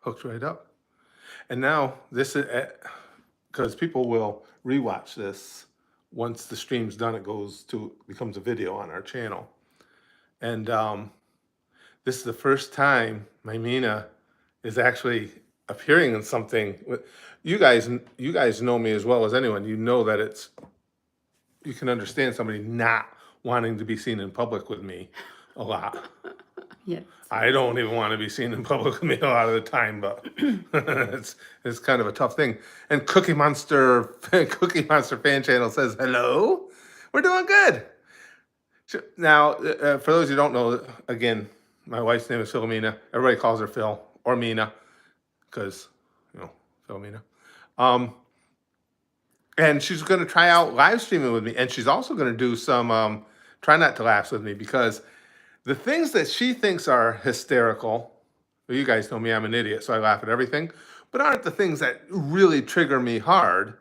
hooked right up. And now this is because people will rewatch this once the stream's done. It becomes a video on our channel, and this is the first time my Mina is actually appearing in something. You guys know me as well as anyone. You know that you can understand somebody not wanting to be seen in public with me a lot. Yeah. I don't even want to be seen in public with me a lot of the time, but it's kind of a tough thing. And Cookie Monster fan channel says hello. We're doing good. Now, for those who don't know, again, my wife's name is Philomena. Everybody calls her Phil or Mina, because Philomena. And she's going to try out live streaming with me, and she's also going to do some try not to laughs with me, because the things that she thinks are hysterical, well, you guys know me, I'm an idiot, so I laugh at everything, but aren't the things that really trigger me hard.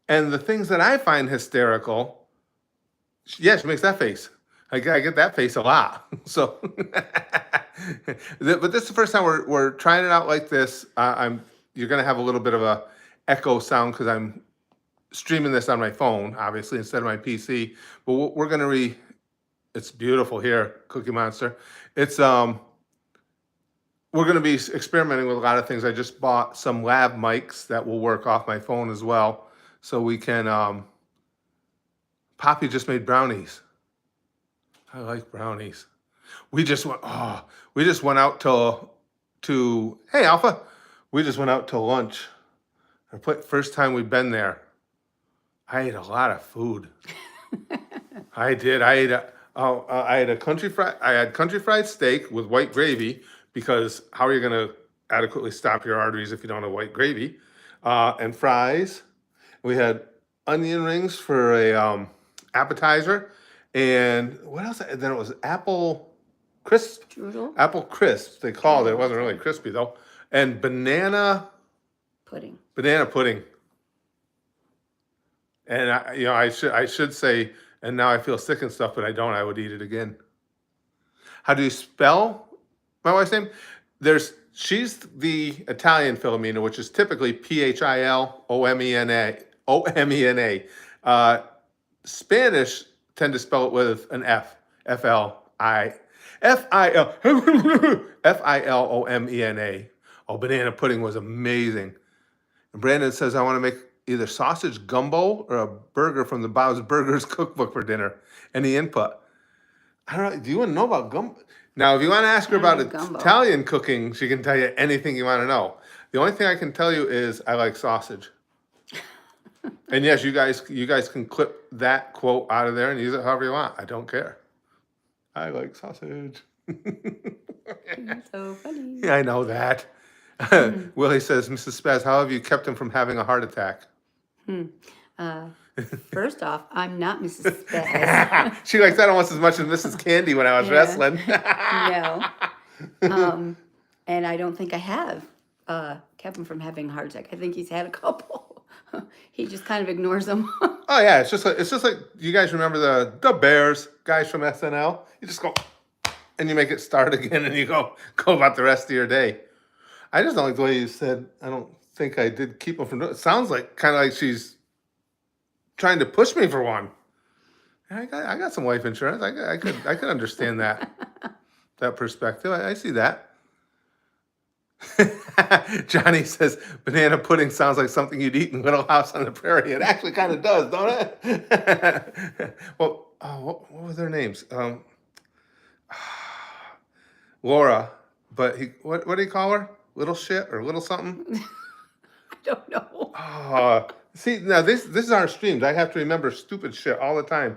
And the things that I find hysterical, yeah, she makes that face. I get that face a lot. So, but this is the first time we're trying it out like this. You're gonna have a little bit of a echo sound because I'm streaming this on my phone, obviously, instead of my PC. But we're gonna it's beautiful here, Cookie Monster. It's we're gonna be experimenting with a lot of things. I just bought some lav mics that will work off my phone as well, so we can. Poppy just made brownies. I like brownies. We just went out to hey Alpha. We just went out to lunch. First time we've been there. I ate a lot of food. I did. I had country fried steak with white gravy, because how are you going to adequately stop your arteries if you don't have white gravy? And fries. We had onion rings for a appetizer, and what else? And then it was apple crisp. Strudel? Apple crisp, they called it. It wasn't really crispy though. And banana Pudding. And I should say, and now I feel sick and stuff, but I don't. I would eat it again. How do you spell my wife's name? She's the Italian Philomena, which is typically Philomena. Spanish tend to spell it with an F. Filomena. Oh, banana pudding was amazing. And Brandon says, I want to make either sausage gumbo or a burger from the Bob's Burgers cookbook for dinner. Any input? I don't know. Do you want to know about gumbo? Now, if you want to ask her about Italian cooking, she can tell you anything you want to know. The only thing I can tell you is I like sausage. And yes, you guys can clip that quote out of there and use it however you want. I don't care. I like sausage. You're so funny. Yeah, I know that. Willie says, Mrs. Spaz, how have you kept him from having a heart attack? First off, I'm not Mrs. Spaz. She likes that almost as much as Mrs. Candy when I was wrestling. No. And I don't think I have kept him from having a heart attack. I think he's had a couple. He just kind of ignores them. Oh yeah, it's just like you guys remember the Bears guys from SNL. You just go and you make it start again, and you go about the rest of your day. I just don't like the way you said. I don't think I did keep him from doing it. It sounds kind of like she's trying to push me for one. I got some life insurance. I could understand that perspective. I see that. Johnny says banana pudding sounds like something you'd eat in Little House on the Prairie. It actually kind of does, don't it? Well, what were their names? Laura, but what do you call her? Little shit or little something? I don't know. See, now this is our streams. I have to remember stupid shit all the time,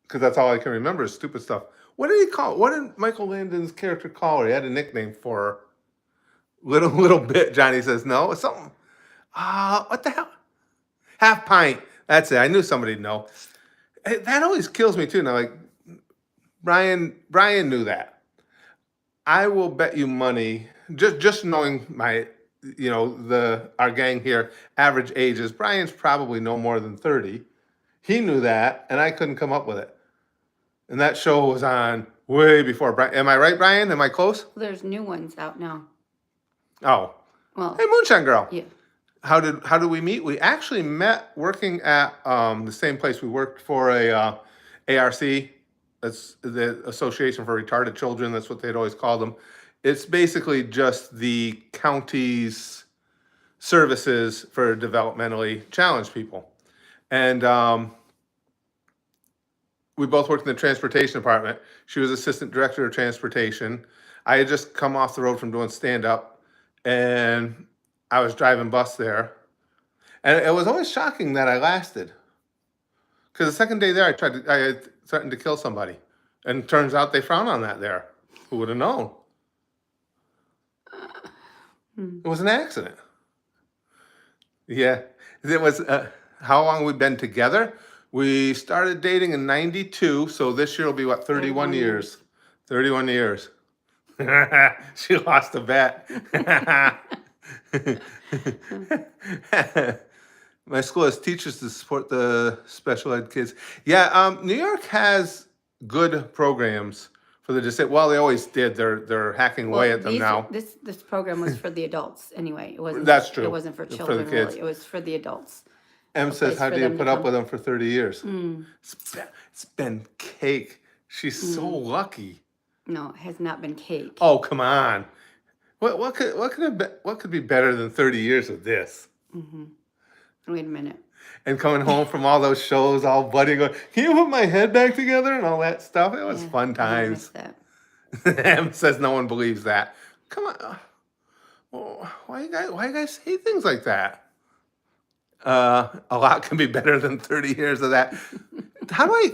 because that's all I can remember is stupid stuff. What did he call? What did Michael Landon's character call her? He had a nickname for her. Little bit. Johnny says no. It's something. What the hell? Half pint. That's it. I knew somebody'd know. That always kills me too. Now, like Brian knew that. I will bet you money. Just knowing our gang here, average age is Brian's probably no more than 30. He knew that, and I couldn't come up with it. And that show was on way before Brian. Am I right, Brian? Am I close? There's new ones out now. Oh, Well, hey, Moonshine Girl. yeah. How did we meet? We actually met working at the same place we worked for a ARC. That's the Association for Retarded Children. That's what they'd always call them. It's basically just the county's services for developmentally challenged people. And we both worked in the transportation department. She was assistant director of transportation. I had just come off the road from doing stand up, and I was driving bus there. And it was always shocking that I lasted. Because the second day there, I had threatened to kill somebody. And turns out they frown on that there. Who would have known? It was an accident. Yeah. It was, how long we've been together? We started dating in 92, so this year will be what, 31 years. 31 years. She lost a bet. My school has teachers to support the special ed kids. Yeah, New York has good programs for the disabled. Well, they always did. They're hacking away at them now. This program was for the adults anyway. It wasn't. That's true. It wasn't for For the children. kids. Really. It was for the adults. Em says, place "How for do you them to put up come. with them for 30 years?" It's been cake. She's so lucky. No, it has not been cake. Oh, come on. What could be better than 30 years of this? Wait a minute. And coming home from all those shows, all buddy going, "Can you put my head back together?" and all that stuff. It was fun I times. missed that. Em says no one believes that. Come on. Well, why you guys say things like that? A lot can be better than 30 years of that. How do I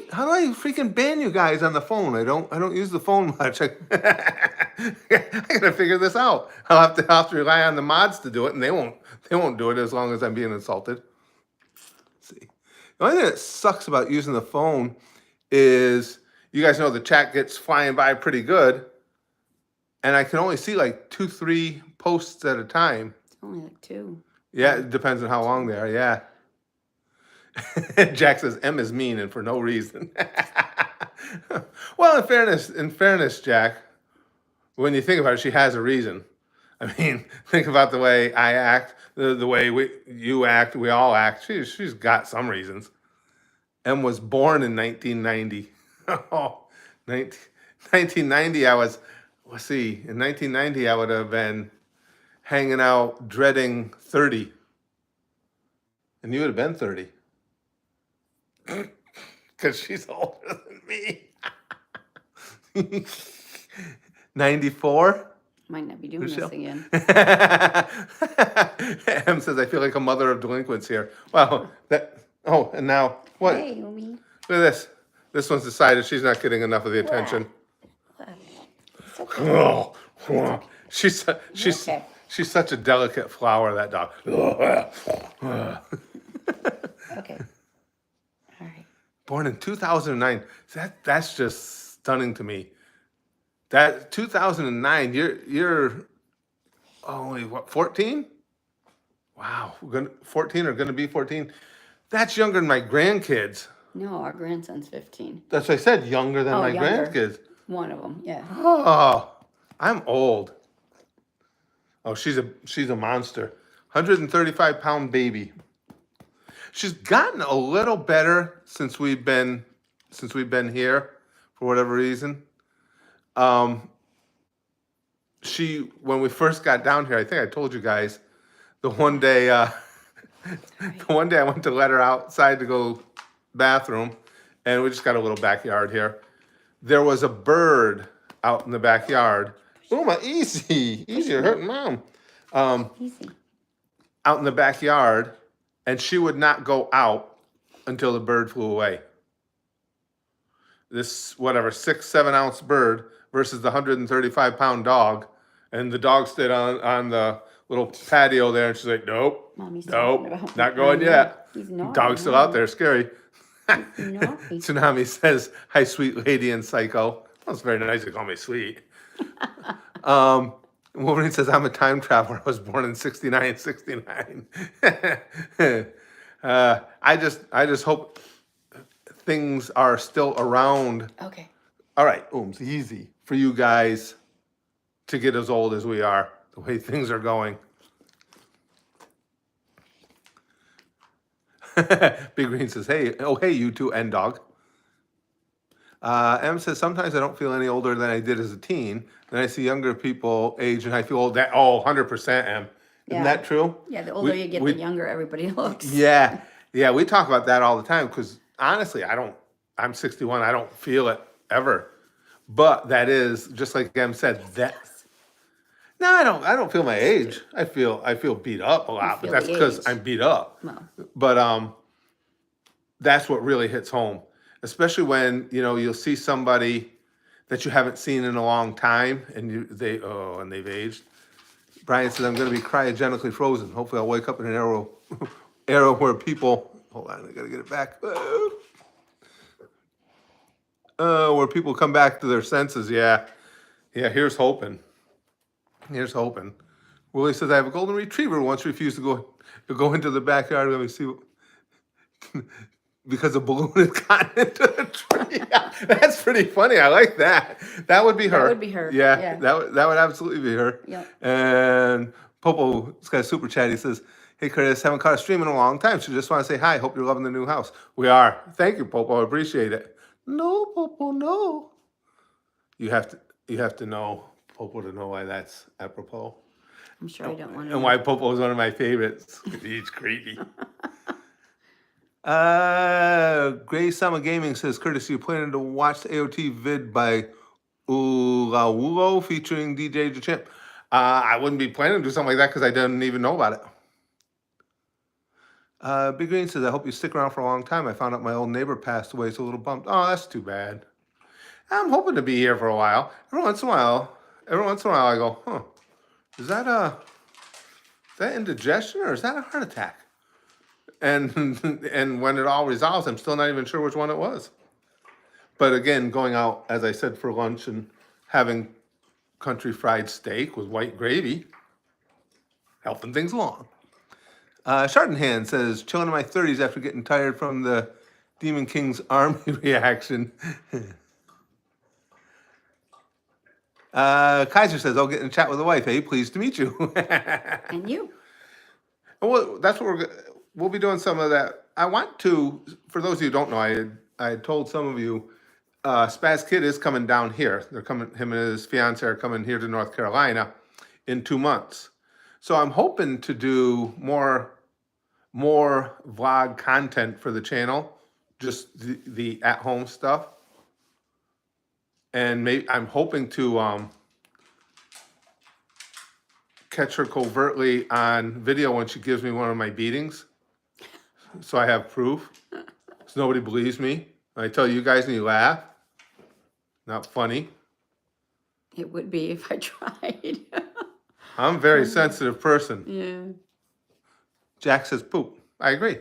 freaking ban you guys on the phone? I don't use the phone much. I gotta figure this out. I'll have to rely on the mods to do it, and they won't do it as long as I'm being insulted. Let's see. The only thing that sucks about using the phone is you guys know the chat gets flying by pretty good, and I can only see like 2-3 posts at a time. It's only like 2. Yeah, it depends on how long they are. Yeah. Jack says M is mean and for no reason. Well, in fairness, Jack, when you think about it, she has a reason. I mean, think about the way I act, the way you act, we all act. She's got some reasons. M was born in 1990. Oh, 1990, let's see, in 1990, I would have been hanging out dreading 30. And you would have been 30. Because she's older than me. 94? Might not be doing Michelle? this again. Em says, "I feel like a mother of delinquents here." Well, and now, what? Hey, Omi. Look at this. This one's decided she's not getting enough of the attention. It's okay. She's Okay. she's such a delicate flower, that dog. Okay. All right. Born in 2009. That's just stunning to me. That 2009, you're only what, 14? Wow, 14 or gonna be 14. That's younger than my grandkids. No, our grandson's 15. That's what I said, younger than my younger. grandkids. One of them, yeah. Oh, I'm old. Oh, she's a monster. 135-pound baby. She's gotten a little better since we've been here, for whatever reason. When we first got down here, I think I told you guys, the one day I went to let her outside to go bathroom, and we just got a little backyard here. There was a bird out in the backyard. Oh, easy, you're hurting mom. Easy. Out in the backyard, and she would not go out until the bird flew away. This, 6-7 ounce bird versus the 135-pound dog, and the dog stayed on the little patio there, and she's like, "Nope, Mommy's talking nope, about not going yet." He's naughty. Dog's still out there, scary. Naughty. Tsunami says, "Hi, sweet lady and psycho." Well, it's very nice to call me sweet. Wolverine says, "I'm a time traveler. I was born in 69. I just hope things are still around. Okay. All right, Ooms, easy for you guys to get as old as we are. The the way things are going. Big Green says, hey, oh, hey, you two, and dog. M says, sometimes I don't feel any older than I did as a teen. Then I see younger people age and I feel old. That, oh, 100%, M. Isn't Yeah. that true? Yeah, the older you get, the younger everybody looks. Yeah. Yeah, we talk about that all the time because honestly, I'm 61. I don't feel it ever. But that is, just like Em said, that. No, I don't feel my age. I feel beat up a lot, but feel that's the because age. I'm beat up. Well, But that's what really hits home, especially when you'll see somebody that you haven't seen in a long time, and they've aged. Brian says, "I'm going to be cryogenically frozen. Hopefully, I'll wake up in an era where people. Hold on, I got to get it back. Where people come back to their senses. Yeah. Here's hoping. Here's hoping." Willie says, "I have a golden retriever who once refused to go into the backyard. Let me see." Because a balloon has gotten into the tree. That's pretty funny. I like that. That would be her. That would be her. Yeah, Yeah. that would absolutely be her. Yep. And Popo's got a super chat. He says, "Hey Curtis, haven't caught a stream in a long time, so just want to say hi. Hope you're loving the new house." We are. Thank you, Popo. I appreciate it. No, Popo, no. You have to know Popo to know why that's apropos. I'm sure I don't want to. And why Popo is one of my favorites. He's creepy. Gray Summer Gaming says, Curtis, you planning to watch the AOT vid by Ulawulo featuring DJ Champ? I wouldn't be planning to do something like that because I didn't even know about it. Big Green says, I hope you stick around for a long time. I found out my old neighbor passed away, so a little bummed. Oh, that's too bad. I'm hoping to be here for a while. Every once in a while, I go, huh, is that indigestion or is that a heart attack? And when it all resolves, I'm still not even sure which one it was. But again, going out, as I said, for lunch and having country fried steak with white gravy, helping things along. Chardonhand says, chilling in my 30s after getting tired from the Demon King's army reaction. Kaiser says, I'll get in a chat with the wife. Hey, pleased to meet you. And you. Well, that's what we'll be doing some of that. I want to, for those of you who don't know, I had told some of you, Spaz Kid is coming down here. They're coming, him and his fiance are coming here to North Carolina in 2 months. So I'm hoping to do more vlog content for the channel, just the at-home stuff. And maybe I'm hoping to catch her covertly on video when she gives me one of my beatings, so I have proof. So nobody believes me. I tell you guys and you laugh. Not funny. It would be if I tried. I'm a very sensitive person. Yeah. Jack says poop. I agree.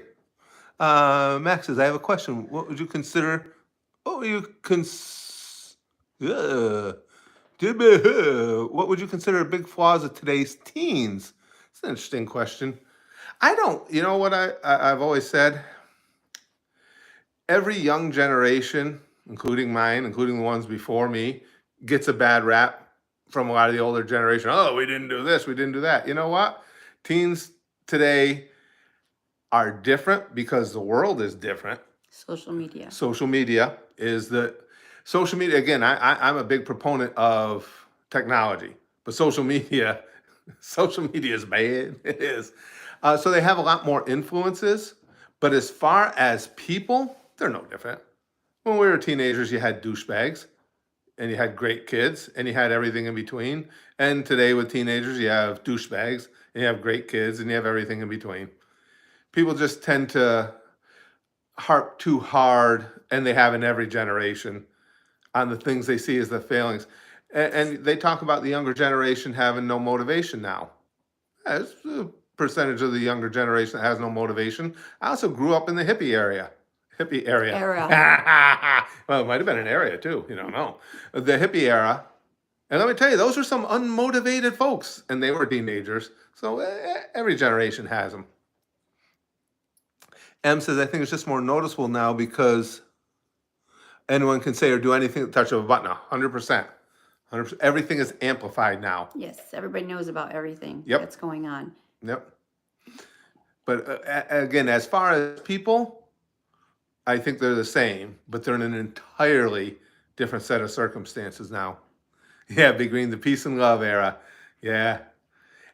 Max says, I have a question. What would you consider big flaws of today's teens? It's an interesting question. I don't, you know what I've always said? Every young generation, including mine, including the ones before me, gets a bad rap from a lot of the older generation. Oh, we didn't do this, we didn't do that. You know what? Teens today are different because the world is different. Social media. Social media, again, I'm a big proponent of technology, but social media is bad. It is. So they have a lot more influences, but as far as people, they're no different. When we were teenagers, you had douchebags, and you had great kids, and you had everything in between. And today with teenagers, you have douchebags, and you have great kids, and you have everything in between. People just tend to harp too hard, and they have in every generation, on the things they see as the failings. And they talk about the younger generation having no motivation now. There's a percentage of the younger generation that has no motivation. I also grew up in the hippie area. Well, it might have been an area too. You don't know. The hippie era. And let me tell you, those are some unmotivated folks, and they were teenagers. So every generation has them. M says, I think it's just more noticeable now because anyone can say or do anything at the touch of a button. 100%. 100%. Everything is amplified now. Yes, everybody knows about everything Yep. that's going on. Yep. But again, as far as people, I think they're the same, but they're in an entirely different set of circumstances now. Yeah, Big Green, the peace and love era. Yeah.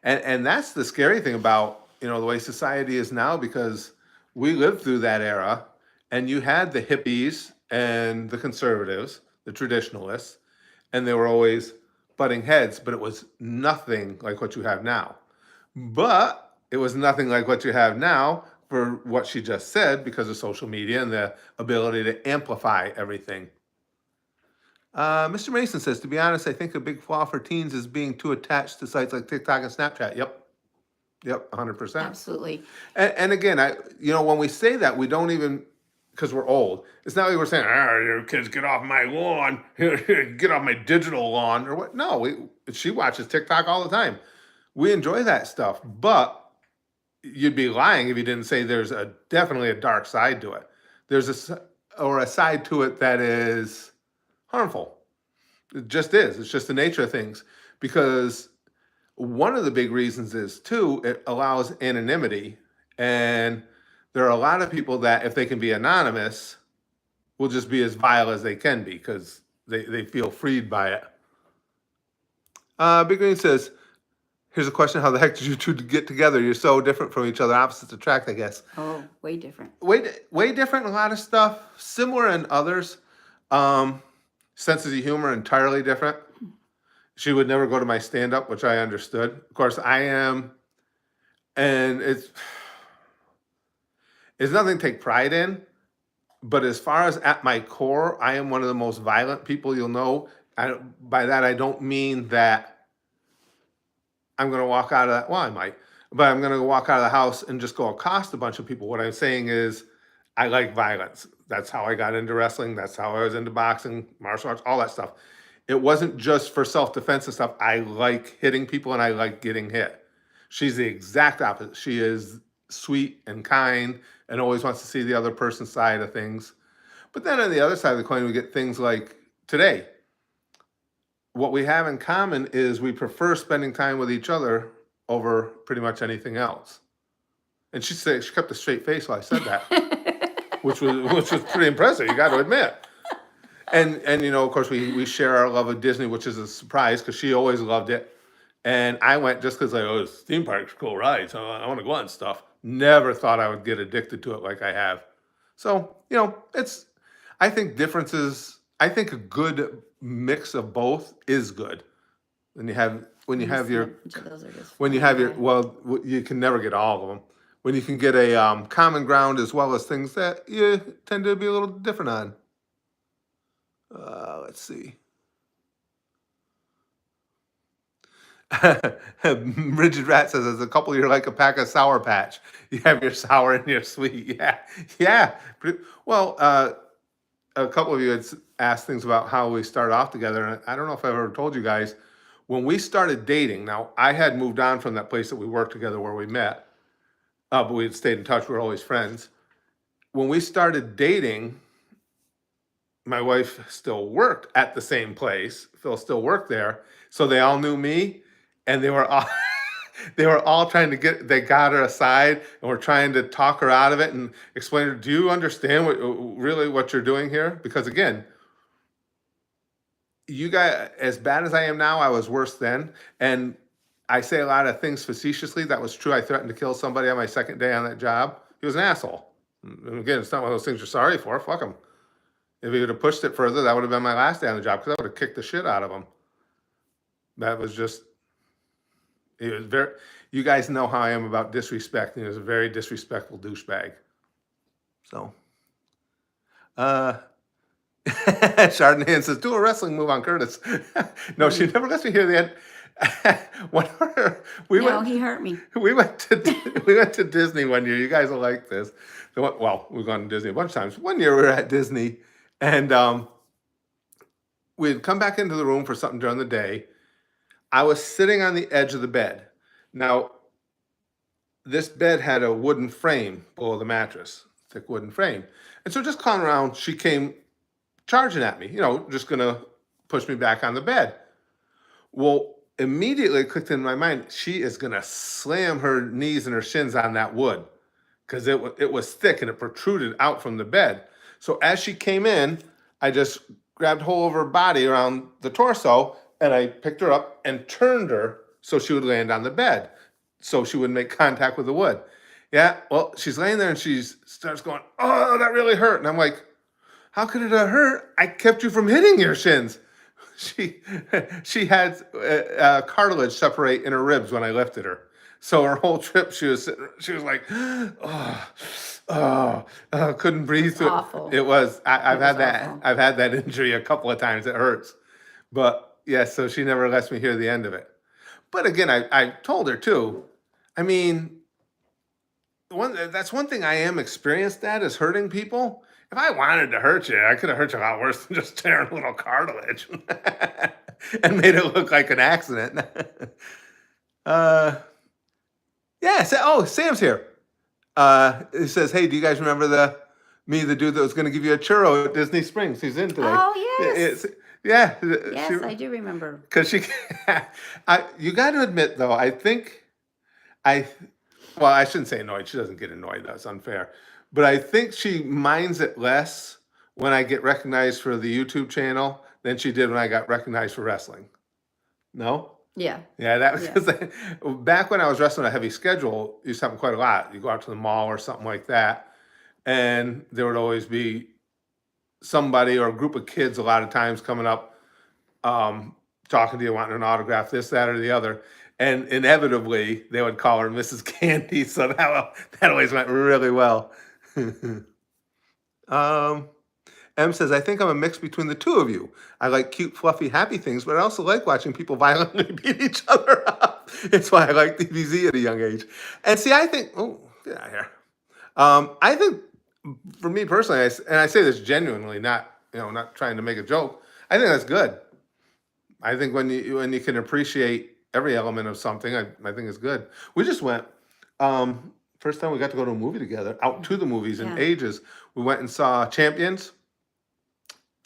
And that's the scary thing about, the way society is now, because we lived through that era, and you had the hippies and the conservatives, the traditionalists, and they were always butting heads, but it was nothing like what you have now. But it was nothing like what you have now for what she just said, because of social media and the ability to amplify everything. Mr. Mason says, to be honest, I think a big flaw for teens is being too attached to sites like TikTok and Snapchat. Yep, 100%. Absolutely. And again, when we say that, we don't even, because we're old. It's not like we're saying, you kids, get off my lawn, get off my digital lawn, or what. No, she watches TikTok all the time. We enjoy that stuff, but you'd be lying if you didn't say there's definitely a dark side to it. There's a side to it that is harmful. It just is. It's just the nature of things. Because one of the big reasons is, too, it allows anonymity. And there are a lot of people that, if they can be anonymous, will just be as vile as they can be, because they feel freed by it. Big Green says, here's a question: how the heck did you two get together? You're so different from each other, opposites attract, I guess. Oh, way different. Way different in a lot of stuff, similar in others. Senses of humor entirely different. She would never go to my stand-up, which I understood. Of course, I am, and it's nothing to take pride in. But as far as at my core, I am one of the most violent people you'll know. By that, I don't mean that I'm going to walk out of that. Well, I might, but I'm going to walk out of the house and just go accost a bunch of people. What I'm saying is, I like violence. That's how I got into wrestling. That's how I was into boxing, martial arts, all that stuff. It wasn't just for self-defense and stuff. I like hitting people, and I like getting hit. She's the exact opposite. She is sweet and kind and always wants to see the other person's side of things. But then on the other side of the coin, we get things like today. What we have in common is we prefer spending time with each other over pretty much anything else. And she kept a straight face while I said that, which was pretty impressive, you got to admit. And of course, we share our love of Disney, which is a surprise because she always loved it. And I went just because this theme park's cool ride, so I want to go on stuff. Never thought I would get addicted to it like I have. So, I think I think a good mix of both is good. When you have your, well, you can never get all of them. When you can get a common ground as well as things that you tend to be a little different on. Let's see. Rigid Rat says, as a couple, you're like a pack of Sour Patch. You have your sour and your sweet. Yeah. Well, a couple of you had asked things about how we started off together, and I don't know if I've ever told you guys. When we started dating, now I had moved on from that place that we worked together where we met, but we had stayed in touch. We were always friends. When we started dating, my wife still worked at the same place. Phil still worked there, so they all knew me, and they were all trying to they got her aside and were trying to talk her out of it and explain to her, do you understand what you're doing here? Because again, you guys, as bad as I am now, I was worse then. And I say a lot of things facetiously. That was true. I threatened to kill somebody on my second day on that job. He was an asshole. And again, it's not one of those things you're sorry for. Fuck him. If he would have pushed it further, that would have been my last day on the job, because I would have kicked the shit out of him. That was just, he was very, you guys know how I am about disrespect. He was a very disrespectful douchebag. So, Chardonnay says, do a wrestling move on Curtis. No, she never lets me hear the end. He hurt me. We went to Disney one year. You guys will like this. Well, we've gone to Disney a bunch of times. One year we were at Disney, and we'd come back into the room for something during the day. I was sitting on the edge of the bed. Now, this bed had a wooden frame below the mattress, thick wooden frame. And so just clowning around, she came charging at me, just going to push me back on the bed. Well, immediately it clicked in my mind, she is gonna slam her knees and her shins on that wood because it was thick and it protruded out from the bed. So as she came in, I just grabbed hold of her body around the torso and I picked her up and turned her so she would land on the bed, so she would make contact with the wood. Yeah, well, she's laying there and she starts going, "Oh, that really hurt." And I'm like, "How could it have hurt? I kept you from hitting your shins." She she had cartilage separate in her ribs when I lifted her. So her whole trip, she was like, oh, couldn't breathe It's through it. awful. It was. It was awful. I've had that injury a couple of times. It hurts, but yeah. So she never lets me hear the end of it. But again, I told her too. I mean, that's one thing I am experienced at is hurting people. If I wanted to hurt you, I could have hurt you a lot worse than just tearing a little cartilage and made it look like an accident. uh, yeah. Sam's here. He says, "Hey, do you guys remember the dude that was going to give you a churro at Disney Springs? He's in today." Oh, yes. Yeah. Yes, I do remember. Because you got to admit though, I think I well, I shouldn't say annoyed. She doesn't get annoyed. That's unfair. But I think she minds it less when I get recognized for the YouTube channel than she did when I got recognized for wrestling. No? Yeah. Yeah, that was Yeah. because back when I was wrestling a heavy schedule, it used to happen quite a lot. You go out to the mall or something like that, and there would always be somebody or a group of kids a lot of times coming up, talking to you, wanting an autograph, this, that, or the other. And inevitably, they would call her Mrs. Candy. So that always went really well. um, M says, I think I'm a mix between the two of you. I like cute, fluffy, happy things, but I also like watching people violently beat each other up. It's why I like DBZ at a young age. And see, I think, oh, get out of here. I think for me personally, and I say this genuinely, not trying to make a joke. I think that's good. I think when you can appreciate every element of something, I think it's good. We just went. First time we got to go to a movie together, out to the movies in Yeah. ages. We went and saw Champions.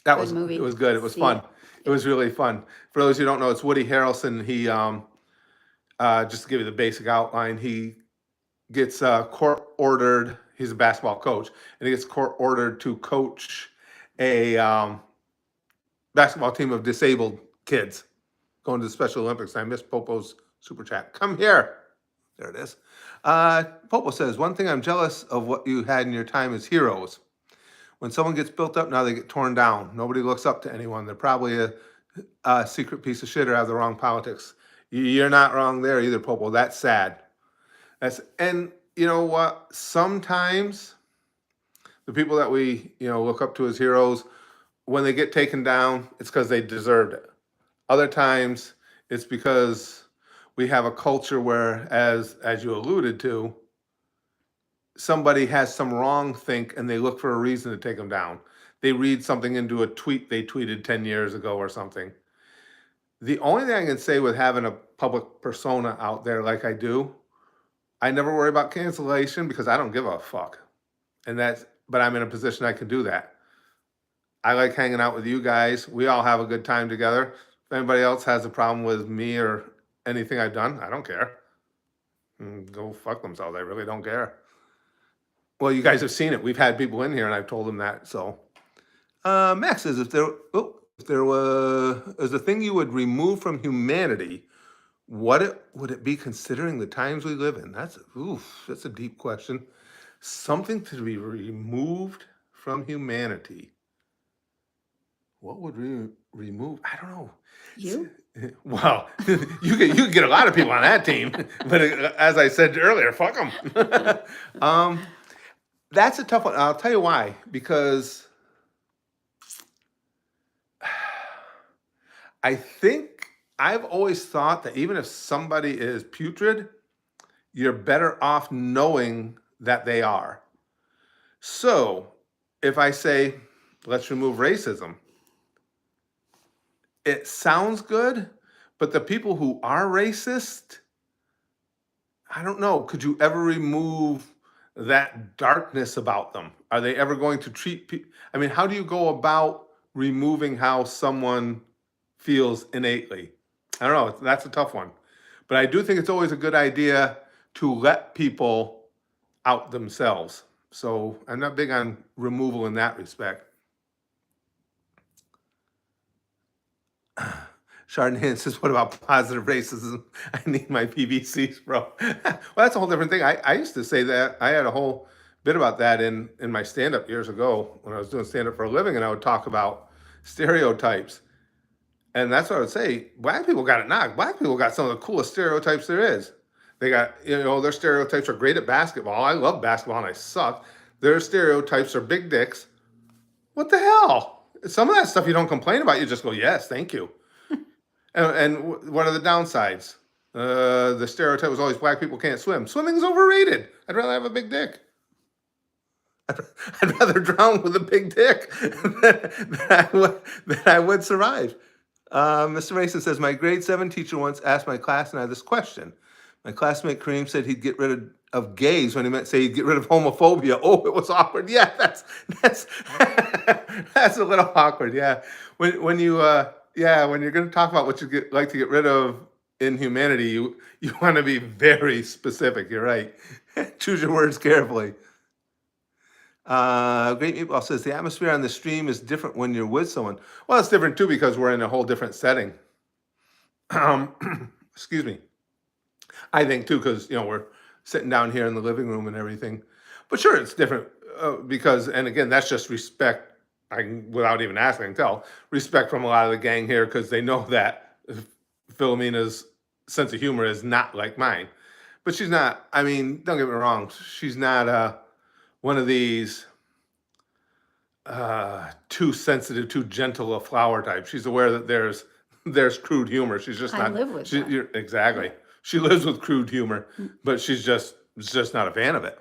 That Good was movie. it was good. It was See fun. it. It was really fun. For those who don't know, it's Woody Harrelson. He just to give you the basic outline, he gets court ordered. He's a basketball coach, and he gets court ordered to coach a basketball team of disabled kids going to the Special Olympics. I missed Popo's super chat. Come here. There it is. Popo says, one thing I'm jealous of what you had in your time as heroes. When someone gets built up, now they get torn down. Nobody looks up to anyone. They're probably a secret piece of shit or have the wrong politics. You're not wrong there either, Popo. That's sad. And you know what? Sometimes the people that we look up to as heroes, when they get taken down, it's because they deserved it. Other times, it's because we have a culture where, as you alluded to, somebody has some wrong think and they look for a reason to take them down. They read something into a tweet they tweeted 10 years ago or something. The only thing I can say with having a public persona out there like I do, I never worry about cancellation because I don't give a fuck. But I'm in a position I can do that. I like hanging out with you guys. We all have a good time together. If anybody else has a problem with me or anything I've done, I don't care. Go fuck themselves. I really don't care. Well, you guys have seen it. We've had people in here, and I've told them that. So, Max says, if there was a thing you would remove from humanity, would it be considering the times we live in? That's a deep question. Something to be removed from humanity. What would we remove? I don't know. You? Well, you could get a lot of people on that team, but as I said earlier, fuck them. That's a tough one. I'll tell you why. Because I think I've always thought that even if somebody is putrid, you're better off knowing that they are. So if I say, let's remove racism, it sounds good, but the people who are racist, I don't know. Could you ever remove that darkness about them? Are they ever going to treat people? I mean, how do you go about removing how someone feels innately? I don't know. That's a tough one. But I do think it's always a good idea to let people out themselves. So I'm not big on removal in that respect. Chardonnay says, what about positive racism? I need my PVCs, bro. Well, that's a whole different thing. I used to say that. I had a whole bit about that in my stand-up years ago when I was doing stand-up for a living, and I would talk about stereotypes. And that's what I would say. Black people got it knocked. Black people got some of the coolest stereotypes there is. They got, their stereotypes are great at basketball. I love basketball and I suck. Their stereotypes are big dicks. What the hell? Some of that stuff you don't complain about. You just go, yes, thank you. And what are the downsides? The stereotype was always black people can't swim. Swimming's overrated. I'd rather have a big dick. I'd rather drown with a big dick than I would survive. Mr. Mason says, my grade 7 teacher once asked my class and I this question. My classmate Kareem said he'd get rid of gays when he meant say he'd get rid of homophobia. Oh, it was awkward. Yeah, that's that's a little awkward. Yeah, when you're going to talk about what you like to get rid of in humanity, you want to be very specific. You're right. Choose your words carefully. Great Meatball says the atmosphere on the stream is different when you're with someone. Well, it's different too because we're in a whole different setting. Excuse me. I think too because we're sitting down here in the living room and everything. But sure, it's different because, and again, that's just respect. Without even asking, I can tell respect from a lot of the gang here because they know that Philomena's sense of humor is not like mine. But she's not. I mean, don't get me wrong. She's not one of these too sensitive, too gentle a flower type. She's aware that there's crude humor. She's just not. I live with that. Exactly. She lives with crude humor, but she's just not a fan of it.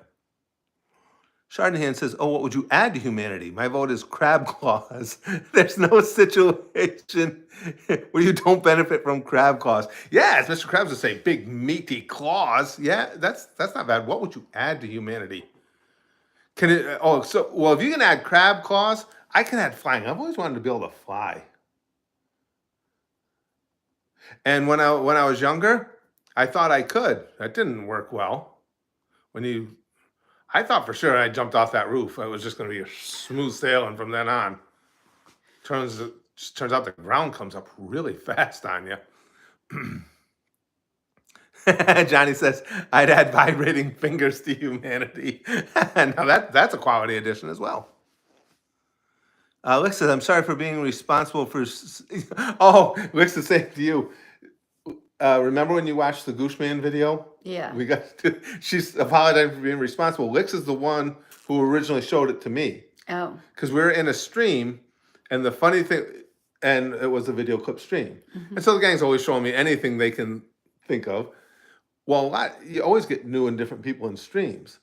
Chardonnay says, oh, what would you add to humanity? My vote is crab claws. There's no situation where you don't benefit from crab claws. Yes, Mr. Krabs would say big meaty claws. Yeah, that's not bad. What would you add to humanity? Can it? Oh, well, if you can add crab claws, I can add flying. I've always wanted to be able to fly. And when I was younger, I thought I could. That didn't work well. I thought for sure I jumped off that roof. It was just going to be a smooth sailing from then on. Turns out the ground comes up really fast on you. Johnny says, I'd add vibrating fingers to humanity. Now that's a quality addition as well. Lick says, I'm sorry for being responsible for... Oh, Lick's the same to you. Remember when you watched the Gooseman video? Yeah. She's apologizing for being responsible. Lix is the one who originally showed it to me. Oh. Because we were in a stream, and the funny thing, and it was a video clip stream. Mm-hmm. And so the gang's always showing me anything they can think of. Well, you always get new and different people in streams.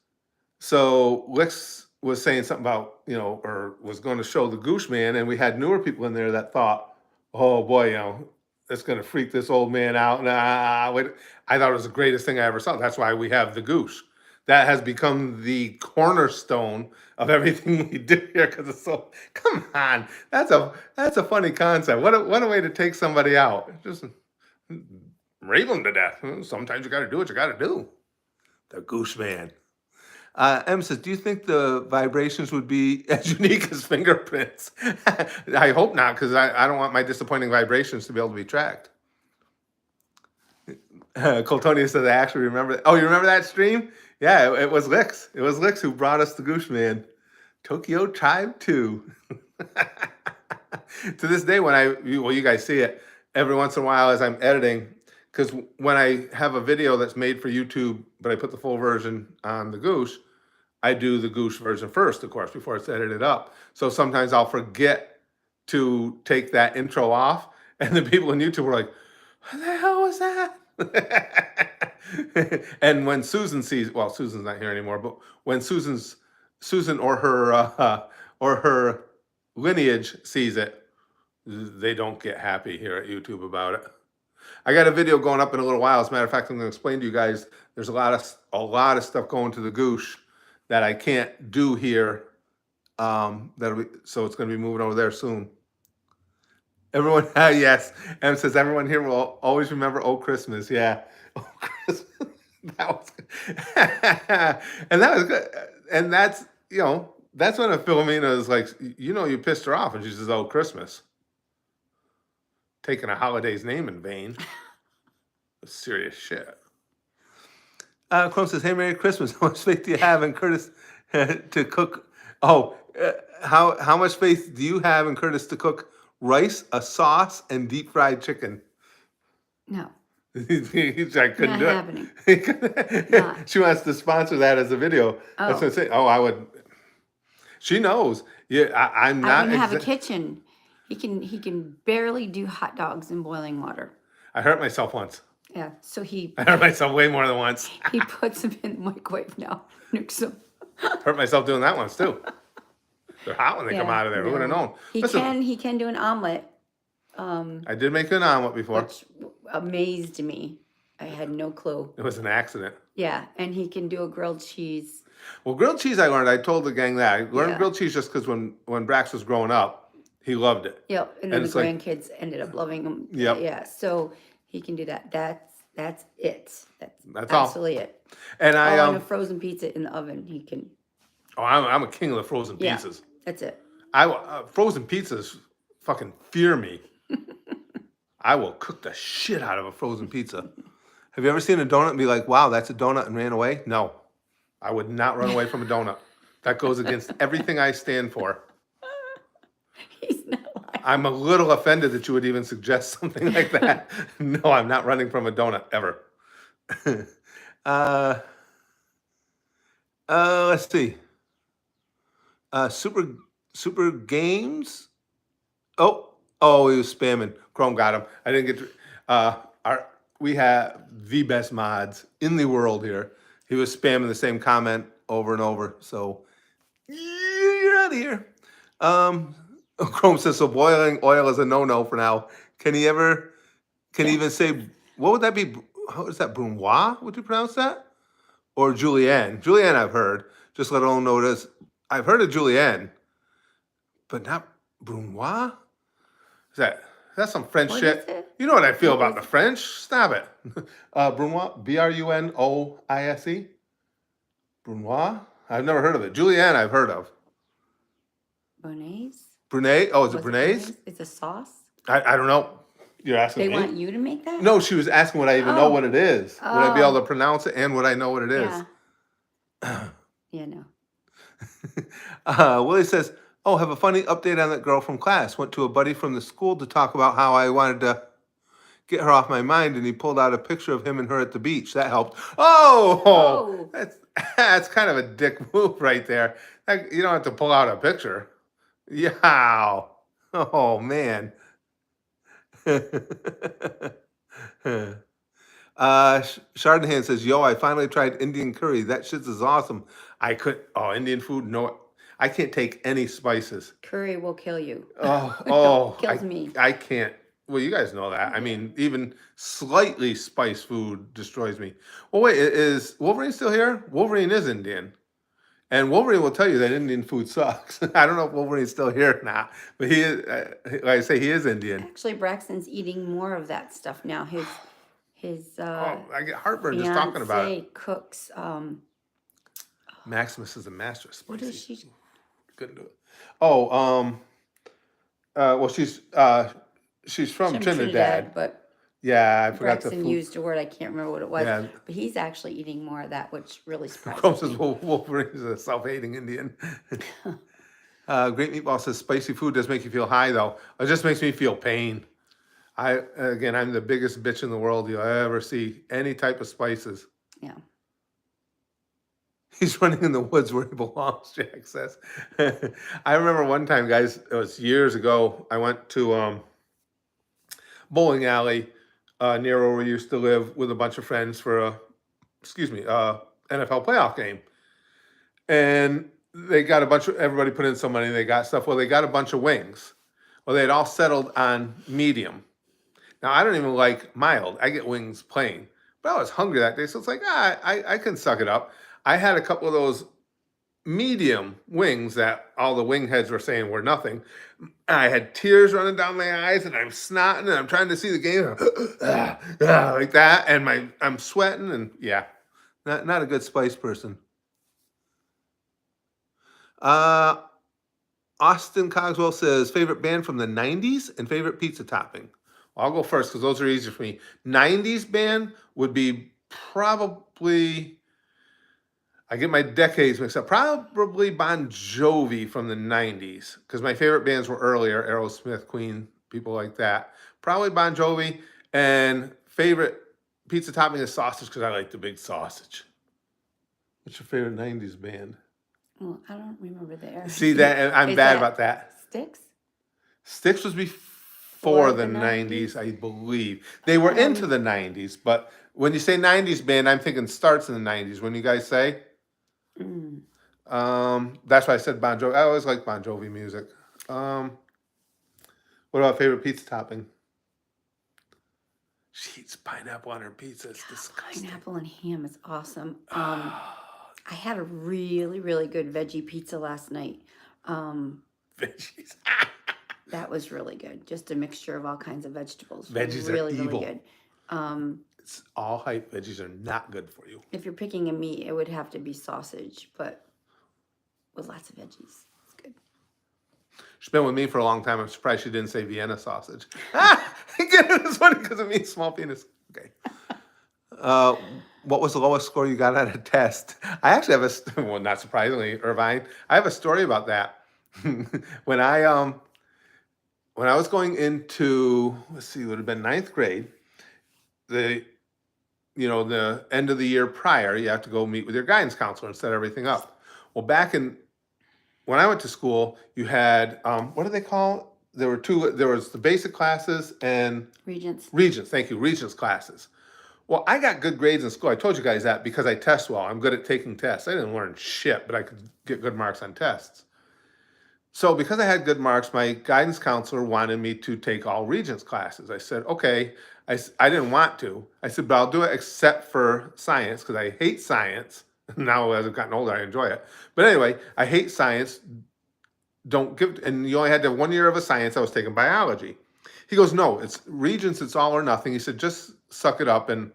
So Lix was saying something about, or was going to show the Gooseman, and we had newer people in there that thought, oh boy, that's going to freak this old man out. I thought it was the greatest thing I ever saw. That's why we have the goose. That has become the cornerstone of everything we do here because it's so, come on. That's a funny concept. What a way to take somebody out. Just rape them to death. Sometimes you got to do what you got to do. The Gooseman. M says, do you think the vibrations would be as unique as fingerprints? I hope not, because I don't want my disappointing vibrations to be able to be tracked. Coltonia says, I actually remember. Oh, you remember that stream? Yeah, it was Lix. It was Lix who brought us the Gooseman. Tokyo Tribe 2. To this day, you guys see it every once in a while as I'm editing, because when I have a video that's made for YouTube, but I put the full version on the Goose, I do the Goose version first, of course, before it's edited up. So sometimes I'll forget to take that intro off, and the people on YouTube were like, what the hell was that? And when Susan sees, well, Susan's not here anymore, but when Susan or her lineage sees it, they don't get happy here at YouTube about it. I got a video going up in a little while. As a matter of fact, I'm going to explain to you guys. There's a lot of stuff going to the Goose that I can't do here. So it's going to be moving over there soon. Everyone, yes. Em says everyone here will always remember "Oh Christmas." Yeah, "Oh Christmas." That was, and that was good. And that's that's when a Philomena is like, you pissed her off, and she says, "Oh Christmas," taking a holiday's name in vain. Serious shit. Chrome says, "Hey, Merry Christmas. How much faith do you have in Curtis to cook? Oh, how much faith do you have in Curtis to cook rice, a sauce, and deep fried chicken?" No, I couldn't not do happening. it. Not. She wants to sponsor that as a video. That's what Oh, I'm saying. Oh, I would. She knows. Yeah, I'm I not. wouldn't have a kitchen. He can barely do hot dogs in boiling water. I hurt myself once. Yeah, so he I hurt myself way more than once. he puts them in the microwave now. Nukes them. Hurt myself doing that once too. They're hot when they come Yeah, out of there. Who would have no. known? He Listen, can do an omelet, I did make an omelet before. which amazed me. I had no clue. It was an accident. Yeah, and he can do a grilled cheese. Well, grilled cheese I learned. I told the gang that I learned Yeah. grilled cheese just because when Brax was growing up, he loved it. Yep, and then And the it's like- grandkids ended up loving him. Yep. Yeah, so he can do that. That's it. That's all. absolutely it. And I Oh, and a frozen pizza in the oven. He can. I'm a king of the frozen Yeah, pizzas. that's it. Frozen pizzas fucking fear me. I will cook the shit out of a frozen pizza. Have you ever seen a donut and be like, "Wow, that's a donut," and ran away? No, I would not run away from a donut. That goes against everything I stand for. He's not lying. I'm a little offended that you would even suggest something like that. No, I'm not running from a donut ever. Let's see. Super games. Oh, he was spamming. Chrome got him. I didn't get to. We have the best mods in the world here. He was spamming the same comment over and over. So you're out of here. Chrome says so. Boiling oil is a no-no for now. Can he even say what would that be? How is that? Brunoise? Would you pronounce that? Or julienne? Julienne, I've heard. Just let alone know this. I've heard of julienne, but not Brunoise. That's some French What shit. is it? You know what I feel What about the is French? Stop it. Brunoise, Brunoise. Brunoise? I've never heard of it. Julienne, I've heard of. Bernaise? Brunei? Oh, is it Was Brunaise? It's a sauce. I don't know. You're asking They me? what? You to make that? No, she was asking would I even know Oh. what it is. Would I be Oh. able to pronounce it and would I know what it is? Yeah. Yeah, no. Willie says, "Oh, have a funny update on that girl from class. Went to a buddy from the school to talk about how I wanted to get her off my mind, and he pulled out a picture of him and her at the beach. That helped." Oh. That's kind of a dick move right there. You don't have to pull out a picture. Yeah. Oh man. Chardonnay says, "Yo, I finally tried Indian curry. That shit is awesome. Indian food? No, I can't take any spices. Curry will kill you. Kills me. I can't. Well, you guys know that. I mean, even slightly spiced food destroys me. Well, wait, is Wolverine still here? Wolverine is Indian. And Wolverine will tell you that Indian food sucks. I don't know if Wolverine's still here or not, but he is, like I say, he is Indian. Actually, Braxton's eating more of that stuff now. His I get heartburn just talking about it. fiancé cooks. Maximus is a master of spicy. What is she? Couldn't do it. Oh, well, she's from Trinidad. But Yeah, I forgot the Braxton food. used a word I can't remember what it was. Yeah. But he's actually eating more of that, which really surprised Chrome me. says Wolverine is a self-hating Indian. Great Meatball says spicy food does make you feel high though. It just makes me feel pain. I'm the biggest bitch in the world you'll ever see. Any type of spices. Yeah. He's running in the woods where he belongs, Jack says. I remember one time, guys, it was years ago, I went to bowling alley near where we used to live with a bunch of friends for a NFL playoff game. And they got everybody put in some money, they got stuff. Well, they got a bunch of wings. Well, they'd all settled on medium. Now, I don't even like mild. I get wings plain. But I was hungry that day, so it's like, I can suck it up. I had a couple of those medium wings that all the wing heads were saying were nothing. I had tears running down my eyes, and I'm snotting, and I'm trying to see the game like that, and I'm sweating, and yeah, not a good Spice person. Uh, Austin Cogswell says favorite band from the '90s and favorite pizza topping. Well, I'll go first because those are easier for me. '90s band would be probably, I get my decades mixed up. Probably Bon Jovi from the '90s because my favorite bands were earlier: Aerosmith, Queen, people like that. Probably Bon Jovi. And favorite pizza topping is sausage because I like the big sausage. What's your favorite '90s band? Well, I don't remember the era. See that, and I'm Is bad that about that. Styx? Styx was Or before the the 90s, 90s? I believe. They were into the 90s, but when you say 90s band, I'm thinking starts in the 90s. When you guys say, Mm. that's why I said Bon Jovi. I always like Bon Jovi music. What about favorite pizza topping? She eats pineapple on her pizza. It's disgusting. Pineapple and ham is awesome. I had a really, really good veggie pizza last night. Veggies. That was really good. Just a mixture of all kinds of vegetables. Veggies are really, evil. really good. It's all hype. Veggies are not good for you. If you're picking a meat, it would have to be sausage, but with lots of veggies. It's good. She's been with me for a long time. I'm surprised she didn't say Vienna sausage. Again, it's funny because it means small penis. Okay. What was the lowest score you got on a test? I actually have well, not surprisingly, Irvine, I have a story about that. when I was going into, let's see, it would have been ninth grade. The end of the year prior, you have to go meet with your guidance counselor and set everything up. Well, when I went to school, you had what do they call it? There were two. There was the basic classes and Regents. Thank you, Regents classes. Well, I got good grades in school. I told you guys that because I test well. I'm good at taking tests. I didn't learn shit, but I could get good marks on tests. So because I had good marks, my guidance counselor wanted me to take all Regents classes. I said, okay. I didn't want to. I said, but I'll do it except for science because I hate science. Now as I've gotten older, I enjoy it. But anyway, I hate science. And you only had to have 1 year of a science. I was taking biology. He goes, no, it's Regents, it's all or nothing. He said, just suck it up and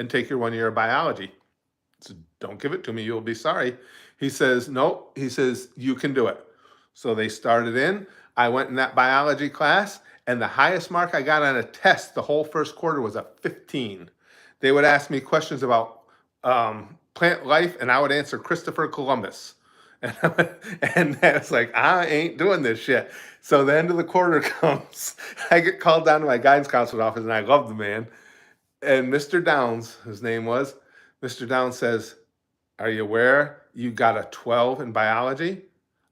take your 1 year of biology. I said, don't give it to me, you'll be sorry. He says, no, he says, you can do it. So they started in. I went in that biology class, and the highest mark I got on a test the whole first quarter was a 15. They would ask me questions about plant life, and I would answer Christopher Columbus. And it's like, I ain't doing this shit. So the end of the quarter comes. I get called down to my guidance counselor's office, and I love the man. And Mr. Downs, his name was, Mr. Downs says, are you aware you got a 12 in biology?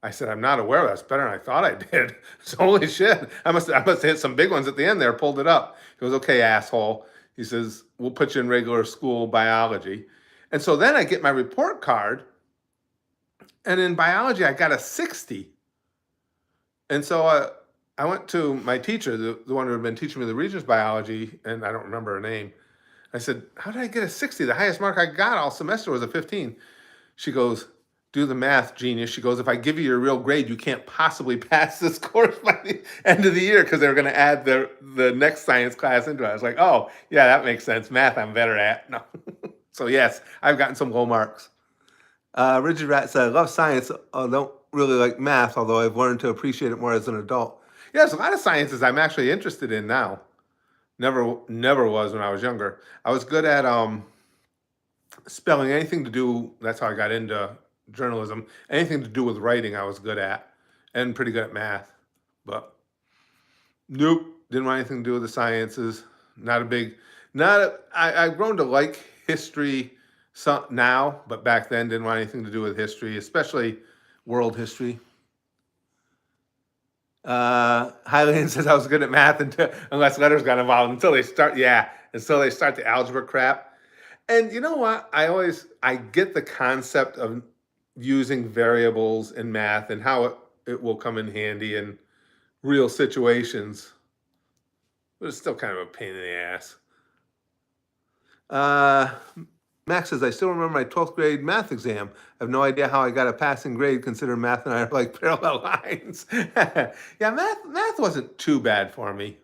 I said, I'm not aware. That's better than I thought I did. So holy shit. I must have hit some big ones at the end there, pulled it up. He goes, okay, asshole. He says, we'll put you in regular school biology. And so then I get my report card, and in biology, I got a 60. And so I went to my teacher, the one who had been teaching me the Regents biology, and I don't remember her name. I said, how did I get a 60? The highest mark I got all semester was a 15. She goes, do the math, genius. She goes, if I give you your real grade, you can't possibly pass this course by the end of the year because they're going to add the next science class into it. I was like, oh, yeah, that makes sense. Math I'm better at. No. So yes, I've gotten some low marks. Rigid Rat said, I love science. I don't really like math, although I've learned to appreciate it more as an adult. Yeah, there's a lot of sciences I'm actually interested in now. Never was when I was younger. I was good at spelling, anything to do, that's how I got into journalism. Anything to do with writing I was good at, and pretty good at math. But nope, didn't want anything to do with the sciences. I've grown to like history now, but back then didn't want anything to do with history, especially world history. Hylian says I was good at math unless letters got involved until they start the algebra crap. And you know what? I get the concept of using variables in math and how it will come in handy in real situations, but it's still kind of a pain in the ass. Max says, I still remember my 12th grade math exam. I have no idea how I got a passing grade, considering math and I are like parallel lines. Yeah, math wasn't too bad for me.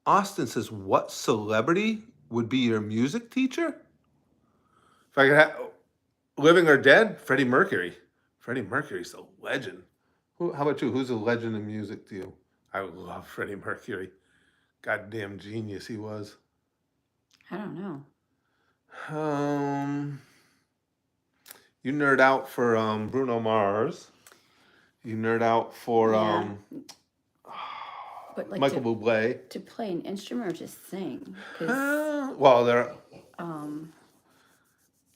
Austin says, what celebrity would be your music teacher? If I could have, living or dead, Freddie Mercury. Freddie Mercury's a legend. How about you? Who's a legend in music to you? I love Freddie Mercury. Goddamn genius he was. I don't know. You nerd out for Bruno Mars. You nerd out for Yeah. But like Michael Bublé. to play an instrument or just sing? 'Cause, Well, there. um,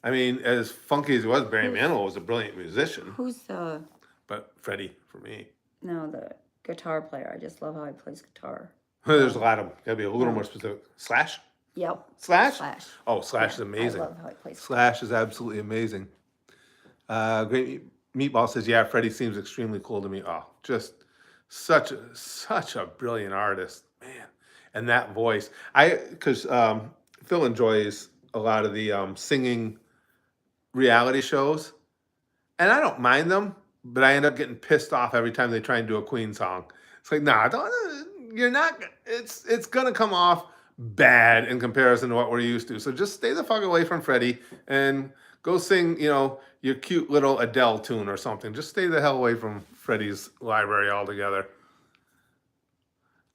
I mean, as funky as it was, Barry Manilow was a brilliant musician. who's the But Freddie for me. the guitar player? I just love how he plays guitar. There's a lot of them. Gotta be a little more specific. Slash. Yep. Slash. Slash. Oh, Slash is Yeah, amazing. I love how he plays. Slash is absolutely amazing. Great Meatball says, yeah, Freddie seems extremely cool to me. Oh, just such a brilliant artist, man. And that voice, because Phil enjoys a lot of the singing reality shows, and I don't mind them, but I end up getting pissed off every time they try and do a Queen song. It's like, nah, you're not. It's gonna come off bad in comparison to what we're used to. So just stay the fuck away from Freddie and go sing, your cute little Adele tune or something. Just stay the hell away from Freddie's library altogether.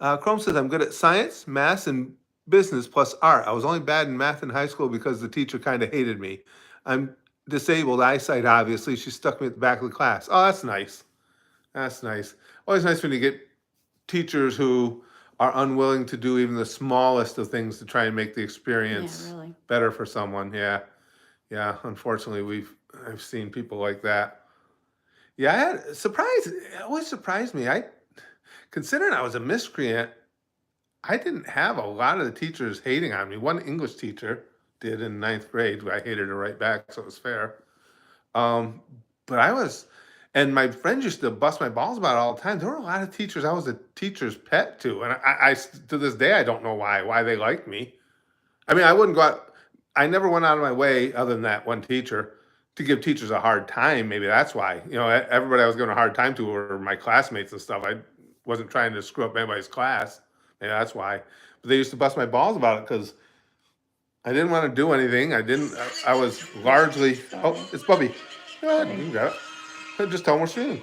Chrome says, I'm good at science, math, and business plus art. I was only bad in math in high school because the teacher kind of hated me. I'm disabled eyesight, obviously. She stuck me at the back of the class. Oh, that's nice. That's nice. Always nice when you get teachers who are unwilling to do even the smallest of things to try and make the experience better for someone. Yeah. Unfortunately, I've seen people like that. Yeah, it always surprised me. Considering I was a miscreant, I didn't have a lot of the teachers hating on me. One English teacher did in ninth grade. I hated her right back, so it was fair. But and my friends used to bust my balls about it all the time. There were a lot of teachers I was a teacher's pet to, and I to this day I don't know why they liked me. I mean, I wouldn't go out. I never went out of my way, other than that one teacher, to give teachers a hard time. Maybe that's why. Everybody I was giving a hard time to were my classmates and stuff. I wasn't trying to screw up anybody's class. Maybe that's why. But they used to bust my balls about it because I didn't want to do anything. I was largely. Oh, it's Bubby. Go ahead, you can grab it. Just tell them we're streaming.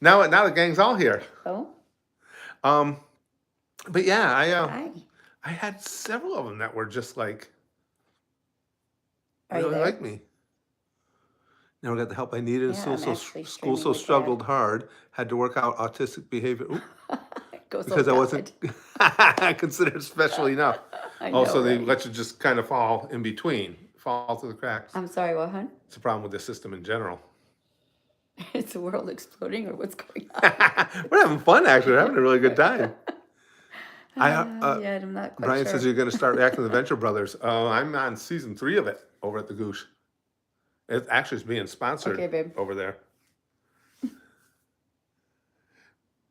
Now the gang's all here. Oh. But yeah, Hi. I had several of them that were just like Are you really there? like me. Never got the help I needed. Yeah, School I'm so actually school streaming so with that. struggled hard. Had to work out autistic behavior. Ooh, because I wasn't considered special enough. I know, Also, they right? let you just kind of fall in between, fall through the cracks. I'm sorry, what, hon? It's a problem with the system in general. Is the world exploding or what's going on? We're having fun, actually. We're having a really good time. Yeah, I'm not quite Brian sure. says you're going to start reacting to the Venture Brothers. I'm on season 3 of it over at the Goosh. It actually is being sponsored Okay, babe. over there.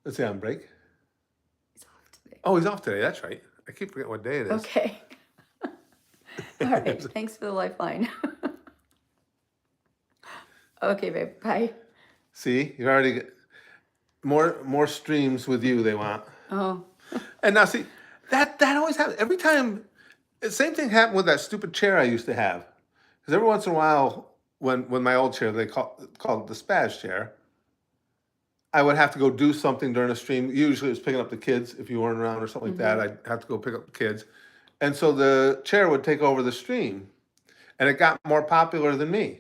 Let's see, on break. He's off today. Oh, he's off today. That's right. I keep forgetting what day it is. Okay. All right. Thanks for the lifeline. Okay, babe. Bye. See, you already get more streams with you. They want. Oh. And now, see, that always happens every time. The same thing happened with that stupid chair I used to have. Because every once in a while, when my old chair, they called it the Spaz chair, I would have to go do something during a stream. Usually it was picking up the kids. If you weren't around or something like that, I'd have to go pick up the kids. And so the chair would take over the stream. And it got more popular than me.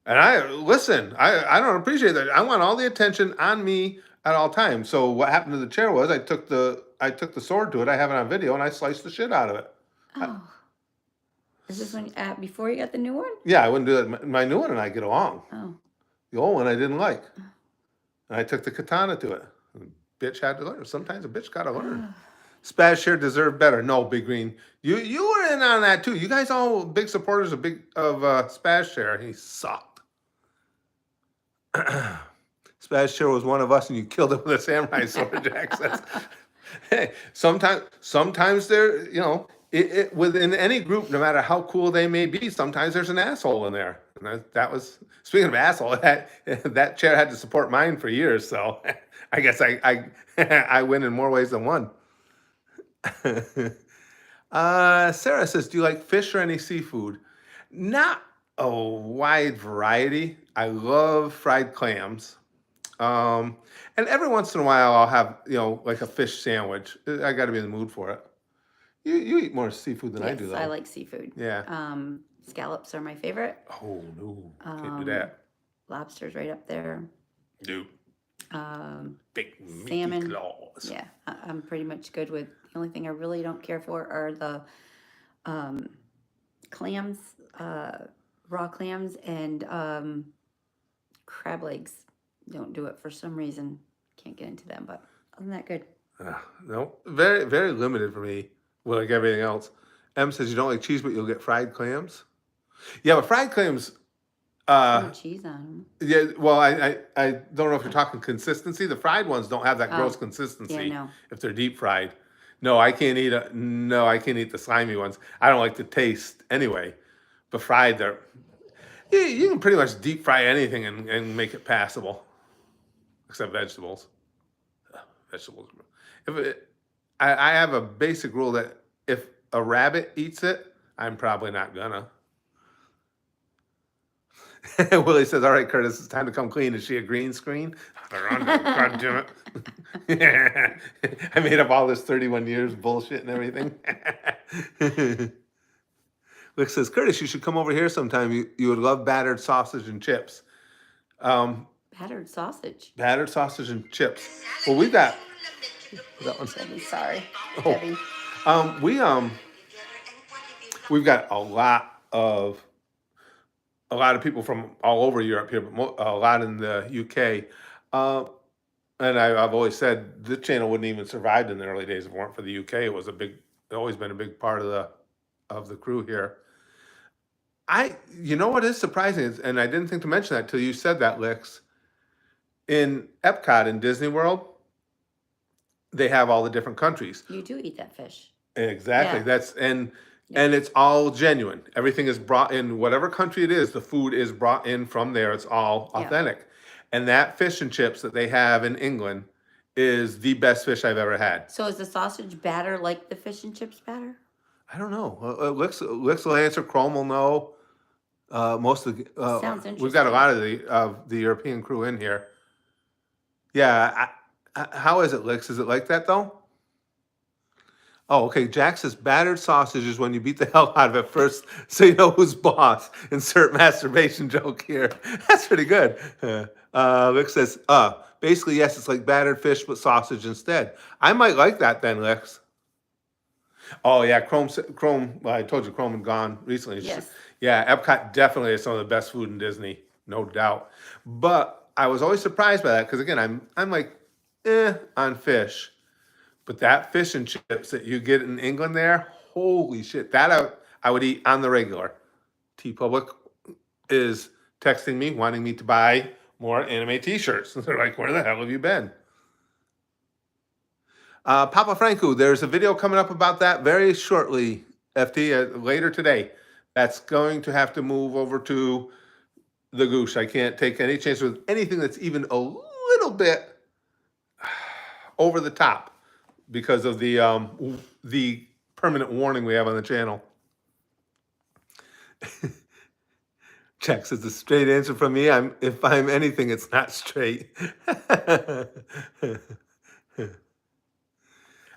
And I don't appreciate that. I want all the attention on me at all times. So what happened to the chair was I took the sword to it. I have it on video, and I sliced the shit out of it. Oh. Is this when before you got the new one? Yeah, I wouldn't do that. My new one and I get along. Oh. The old one I didn't like. And I took the katana to it. Bitch had to learn. Sometimes a bitch got to learn. Spaz Share deserved better. No, Big Green. You were in on that too. You guys all big supporters of Spaz Share. He sucked. Spaz Share was one of us, and you killed him with a samurai sword, Jax. Hey, sometimes there, within any group, no matter how cool they may be, sometimes there's an asshole in there. And that was speaking of asshole. That chair had to support mine for years, so I guess I I win in more ways than one. Sarah says, "Do you like fish or any seafood?" Not a wide variety. I love fried clams. Um, and every once in a while, I'll have like a fish sandwich. I got to be in the mood for it. You eat more seafood than I do, Yes, I though. like seafood. Yeah. Scallops are my favorite. Oh no, can't do Um, that. Lobster's right up there. Do Um, big meaty Salmon. claws. Yeah, I'm pretty much good with. The only thing I really don't care for are the um, clams, raw clams, and crab legs. Don't do it for some reason. Can't get into them, but other than that, good. No, very very limited for me. Well, like everything else. M says you don't like cheese, but you'll get fried clams. Yeah, but fried clams. No Uh, cheese on them. Yeah, well, I don't know if you're talking consistency. The fried ones don't have that gross Yeah, consistency no. if they're deep fried. No, I can't eat the slimy ones. I don't like the taste anyway. But fried, you can pretty much deep fry anything and make it passable, except vegetables. Vegetables. If it, I have a basic rule that if a rabbit eats it, I'm probably not gonna. Willie says, "All right, Curtis, it's time to come clean. Is she a green screen?" God damn it! I made up all this 31 years bullshit and everything. Rick says, "Curtis, you should come over here sometime. You would love battered sausage and chips. Um, Battered sausage. Battered sausage and chips. Well, we got that one. Debbie, sorry. Oh, Debbie. we we've got a lot of people from all over Europe here, but a lot in the UK. Uh, and I've always said the channel wouldn't even survive in the early days if it weren't for the UK. It was always been a big part of the crew here. You know what is surprising is, and I didn't think to mention that till you said that, Lix. In Epcot in Disney World, they have all the different countries. You do eat that fish. Exactly. Yeah. That's Yeah. and it's all genuine. Everything is brought in whatever country it is. The food is brought in from there. It's all Yeah. authentic. And that fish and chips that they have in England is the best fish I've ever had. So is the sausage batter like the fish and chips batter? I don't know. Lix will answer. Chrome will know. Most of the Sounds we've got a interesting. lot of the European crew in here. Yeah. How is it, Lix? Is it like that though? Oh, okay. Jack says battered sausage is when you beat the hell out of it first, so you know who's boss. Insert masturbation joke here. That's pretty good. Lick says, basically yes, it's like battered fish but sausage instead. I might like that then, Lex. Oh yeah, Chrome. Well, I told you Chrome had gone recently. Yes. Yeah, Epcot definitely is some of the best food in Disney, no doubt. But I was always surprised by that because again, I'm like, on fish. But that fish and chips that you get in England there, holy shit, that I would eat on the regular. T Public is texting me wanting me to buy more anime T-shirts. They're like, "Where the hell have you been?" Papa Franco, there's a video coming up about that very shortly, FT, later today. That's going to have to move over to the Goose. I can't take any chance with anything that's even a little bit over the top because of the permanent warning we have on the channel. Jack says the straight answer from me. If I'm anything, it's not straight.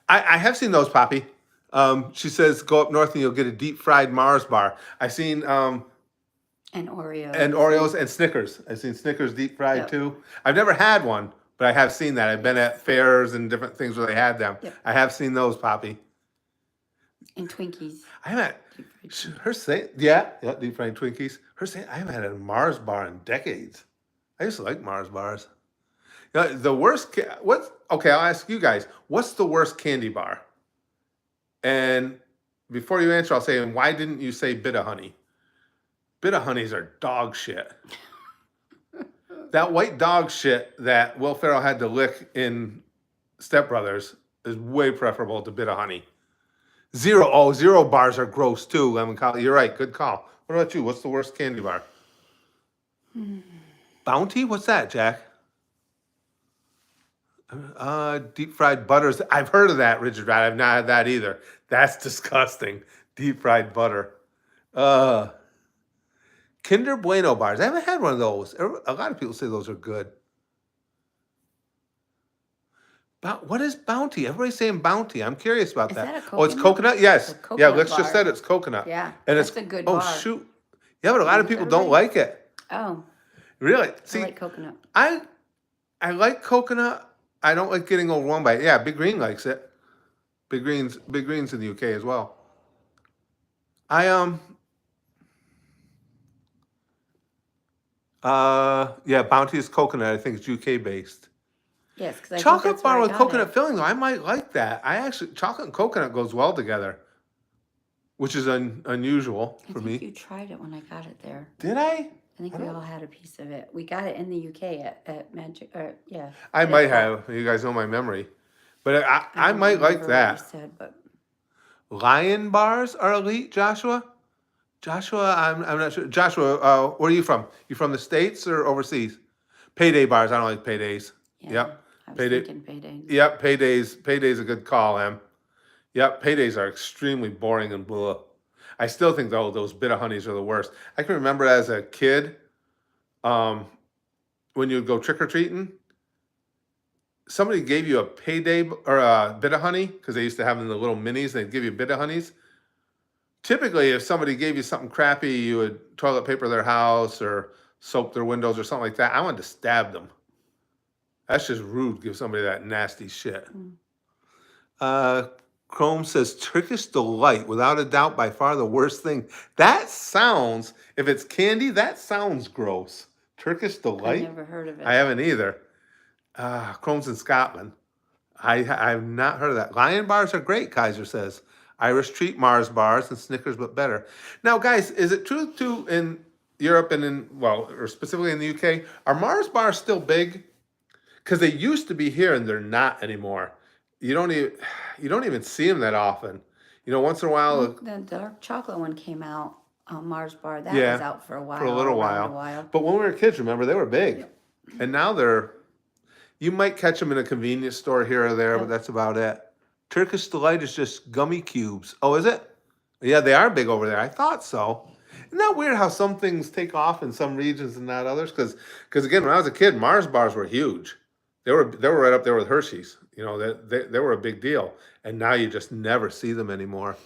I have seen those, Poppy. She says go up north and you'll get a deep fried Mars bar. I've seen And Oreos. and Oreos and Snickers. I've seen Snickers deep fried Yep. too. I've never had one, but I have seen that. I've been at fairs and different things where they had them. Yep. I have seen those, Poppy. And Twinkies. I haven't. Deep fried Her saying, yeah, deep fried Twinkies. Her saying, I haven't had a Mars bar in decades. I used to like Mars bars. The worst. Okay? I'll ask you guys. What's the worst candy bar? And before you answer, I'll say, and why didn't you say Bit of Honey? Bit of Honeys are dog shit. That white dog shit that Will Ferrell had to lick in Step Brothers is way preferable to Bit of Honey. Zero bars are gross too, lemon colour. You're right, good call. What about you? What's the worst candy bar? Bounty? What's that, Jack? Deep fried butters. I've heard of that, Richard Rat. I've not had that either. That's disgusting. Deep fried butter. Uh, Kinder Bueno bars. I haven't had one of those. A lot of people say those are good. What is Bounty? Everybody's saying Bounty. I'm curious about Is that. that a Oh, it's coconut? coconut? Yes. It's a Yeah, coconut Lex just bar. said it's coconut. Yeah, And that's it's a good oh bar. shoot. Yeah, but a lot of people don't like it. Oh, Really? I See, like coconut. I like coconut. I don't like getting overwhelmed by it. Yeah, Big Green likes it. Big Green's in the UK as well. I yeah, Bounty is coconut. I think it's UK based. Yes, because I think Chocolate that's where bar I with got coconut it. filling though, I might like that. I actually chocolate and coconut goes well together, which is unusual I for think me. you tried it when I got it there. Did I? I think we all had a piece of it. We got it in the UK at Magic, or yeah. I at might Epcot. have. You guys know my memory, but I don't might like remember what you that. said, but Lion bars are elite, Joshua. Joshua, I'm not sure. Joshua, where are you from? You from the States or overseas? Payday bars. I don't like paydays. yeah, Yep. I was Payday. thinking payday. Yep. Payday's a good call, Em. Yep. Paydays are extremely boring and blah. I still think though those Bit of Honeys are the worst. I can remember as a kid, um, when you would go trick or treating, somebody gave you a payday or a Bit of Honey because they used to have them in the little minis. They'd give you Bit of Honeys. Typically, if somebody gave you something crappy, you would toilet paper their house or soap their windows or something like that. I wanted to stab them. That's just rude. Give somebody that nasty shit. Uh, Chrome says Turkish delight, without a doubt, by far the worst thing. That sounds, if it's candy, that sounds gross. Turkish I delight. never heard of it. I haven't either. Chrome's in Scotland. I've not heard of that. Lion bars are great, Kaiser says. Irish treat Mars bars and Snickers, but better. Now, guys, is it true too in Europe and or specifically in the UK, are Mars bars still big? Because they used to be here and they're not anymore. You don't even see them that often. Once in a while, The dark chocolate one came out on Mars bar. That yeah, was out for a while. for a little around while. But when we were kids, remember they were big, and now you might catch them in a convenience store here or there, but that's about it. Turkish delight is just gummy cubes. Oh, is it? Yeah, they are big over there. I thought so. Isn't that weird how some things take off in some regions and not others? Because again, when I was a kid, Mars bars were huge. They were right up there with Hershey's. They were a big deal, and now you just never see them anymore.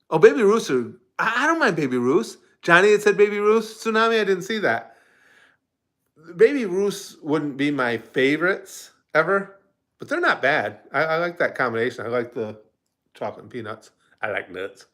Oh, Baby Ruths are. I don't mind Baby Ruths. Johnny had said Baby Ruths. Tsunami, I didn't see that. Baby Ruths wouldn't be my favorites ever, but they're not bad. I like that combination. I like the chocolate and peanuts. I like nuts.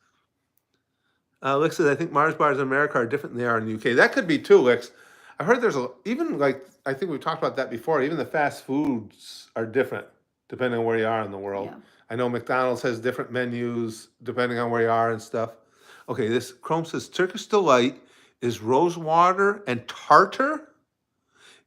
Lex says, I think Mars bars in America are different than they are in the UK. That could be too, Lex. I heard even I think we've talked about that before. Even the fast foods are different depending on where you are in the world. Yeah. I know McDonald's has different menus depending on where you are and stuff. Okay, this Chrome says Turkish delight is rose water and tartar.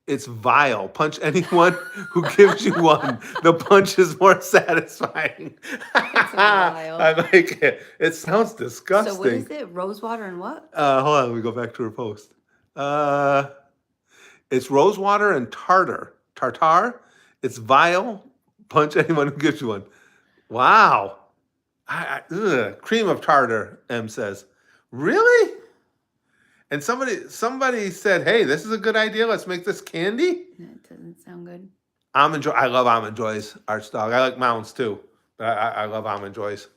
It's vile. Punch anyone who gives you one. The punch is more satisfying. vile. I like it. It sounds disgusting. So what is it? Rose water and what? Hold on, let me go back to her post. It's rose water and tartar. It's vile. Punch anyone who gives you one. Wow. Cream of tartar, M says. Really? And somebody said, hey, this is a good idea. Let's make this candy. That doesn't sound good. Almond Joy. I love Almond Joys, Arch Dog. I like Mounds too, but I love Almond Joys.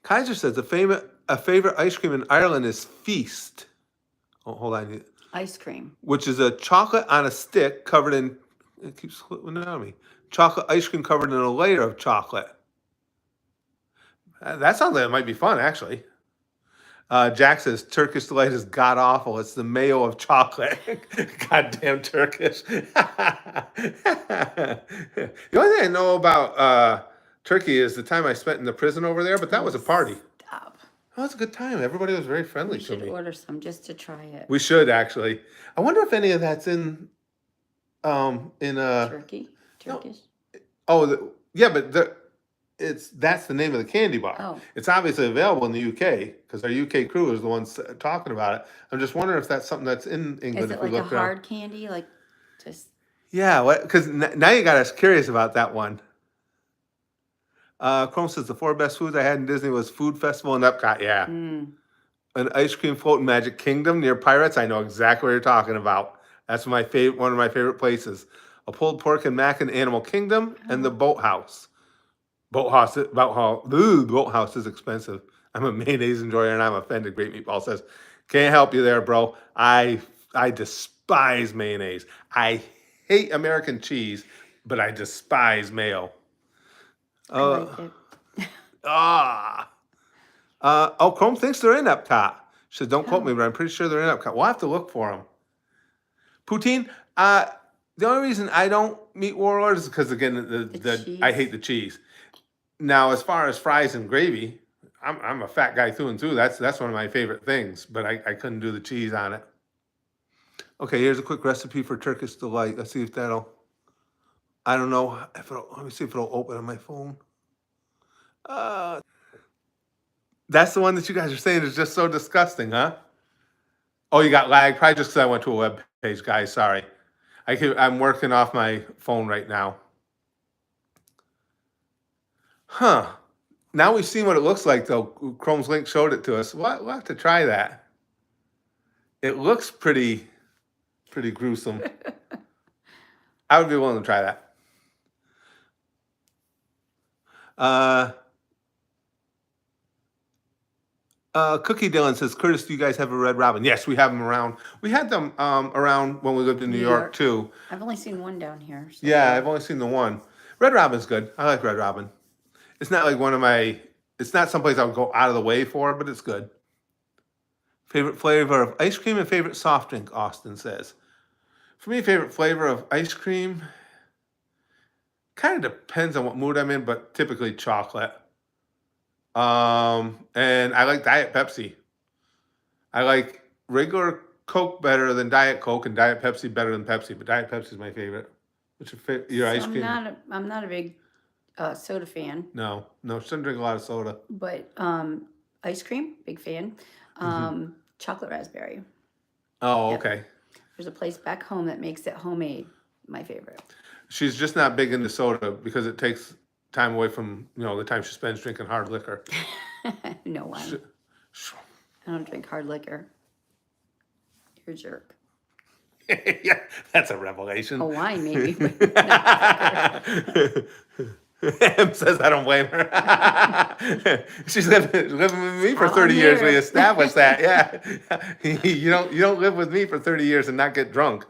Kaiser says a favorite ice cream in Ireland is Feast. Oh, hold on. Ice cream. Which is a chocolate on a stick covered in, it keeps slipping out of me, chocolate ice cream covered in a layer of chocolate. That sounds like it might be fun, actually. Jack says Turkish delight is god awful. It's the mayo of chocolate. Goddamn Turkish. The only thing I know about Turkey is the time I spent in the prison over there, but that was a party. Stop. Oh, it was a good time. Everybody was very friendly We to me. should order some just to try it. We should actually. I wonder if any of that's in Turkey? Turkish? Oh, yeah, but that's the name of the candy bar. Oh. It's obviously available in the UK because our UK crew is the ones talking about it. I'm just wondering if that's something that's in England. Is If it we like a looked around, hard candy? Like just yeah. What? Because now you got us curious about that one. Chrome says the 4 best foods I had in Disney was Food Festival and Epcot. Yeah, mm, an ice cream float in Magic Kingdom near Pirates. I know exactly what you're talking about. That's my favorite, one of my favorite places. A pulled pork and mac in Animal Kingdom and the oh, Boathouse. Boathouse is expensive. I'm a mayonnaise enjoyer and I'm offended. Great Meatball says, can't help you there, bro. I despise mayonnaise. I hate American cheese, but I despise mayo. I Uh, like it. ah. Oh, Chrome thinks they're in Epcot. She says, don't quote me, Oh, but I'm pretty sure they're in Epcot. We'll have to look for them. Poutine, the only reason I don't meet warlords is because, again, the I cheese. hate the cheese. Now, as far as fries and gravy, I'm a fat guy through and through. That's one of my favorite things, but I couldn't do the cheese on it. Okay, here's a quick recipe for Turkish delight. Let's see if that'll. I don't know if it'll. Let me see if it'll open on my phone. Uh, that's the one that you guys are saying is just so disgusting, huh? Oh, you got lag. Probably just because I went to a web page, guys. Sorry. I'm working off my phone right now. Huh. Now we've seen what it looks like, though. Chrome's link showed it to us. We'll have to try that. It looks pretty gruesome. I would be willing to try that. Uh, Cookie Dylan says, Curtis, do you guys have a Red Robin? Yes, we have them around. We had them around when we lived in New New York, York. too. I've only seen one down here so Yeah, far. I've only seen the one. Red Robin's good. I like Red Robin. It's not like one of my, it's not someplace I would go out of the way for, but it's good. Favorite flavor of ice cream and favorite soft drink, Austin says. For me, favorite flavor of ice cream kind of depends on what mood I'm in, but typically chocolate. And I like Diet Pepsi. I like regular Coke better than Diet Coke, and Diet Pepsi better than Pepsi. But Diet Pepsi is my favorite. What's your So ice cream? I'm not a big soda fan, No, shouldn't drink a lot of soda. but ice cream, big fan. Hmm. Chocolate raspberry. Oh, Yep. okay. There's a place back home that makes it homemade. My favorite. She's just not big into soda because it takes time away from the time she spends drinking hard liquor. No Sh- wine. sh- I don't drink hard liquor. You're a jerk. yeah, that's a revelation. A wine maybe, but not liquor. Em says I don't blame her. She's living with me for How 30 I'm years. We here. established that. Yeah, you don't live with me for 30 years and not get drunk.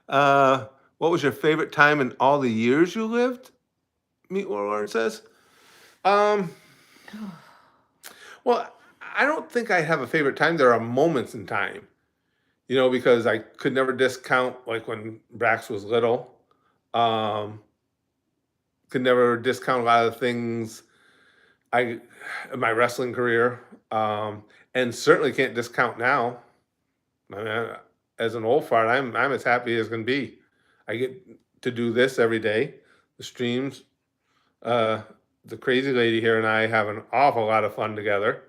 What was your favorite time in all the years you lived? Meet Warlord says. Um, well, I don't think I have a favorite time. There are moments in time, because I could never discount like when Brax was little. Um, could never discount a lot of things I in my wrestling career, and certainly can't discount now. I mean, as an old fart, I'm as happy as can be. I get to do this every day. The streams, uh, the crazy lady here and I have an awful lot of fun together.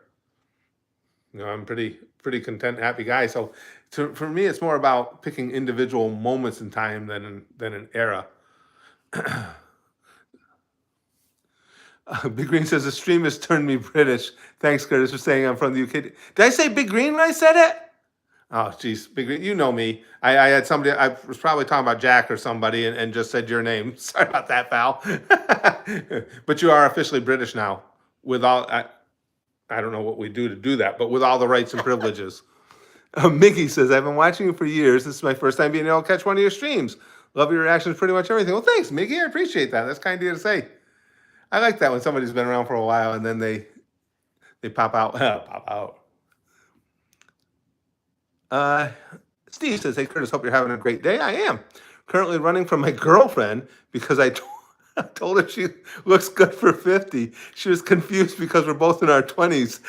I'm pretty content, happy guy. So, for me, it's more about picking individual moments in time than an era. Big Green says the stream has turned me British. Thanks, Curtis, for saying I'm from the UK. Did I say Big Green when I said it? Oh, geez, Big Green, you know me. I had somebody, I was probably talking about Jack or somebody and just said your name. Sorry about that, pal. But you are officially British now. With all, I don't know what we do to do that, but with all the rights and privileges. Mickey says, I've been watching you for years. This is my first time being able to catch one of your streams. Love your reactions, pretty much everything. Well, thanks, Mickey. I appreciate that. That's kind of you to say. I like that when somebody's been around for a while and then they pop out. Pop out. Steve says, hey, Curtis, hope you're having a great day. I am. Currently running from my girlfriend because I told her she looks good for 50. She was confused because we're both in our 20s.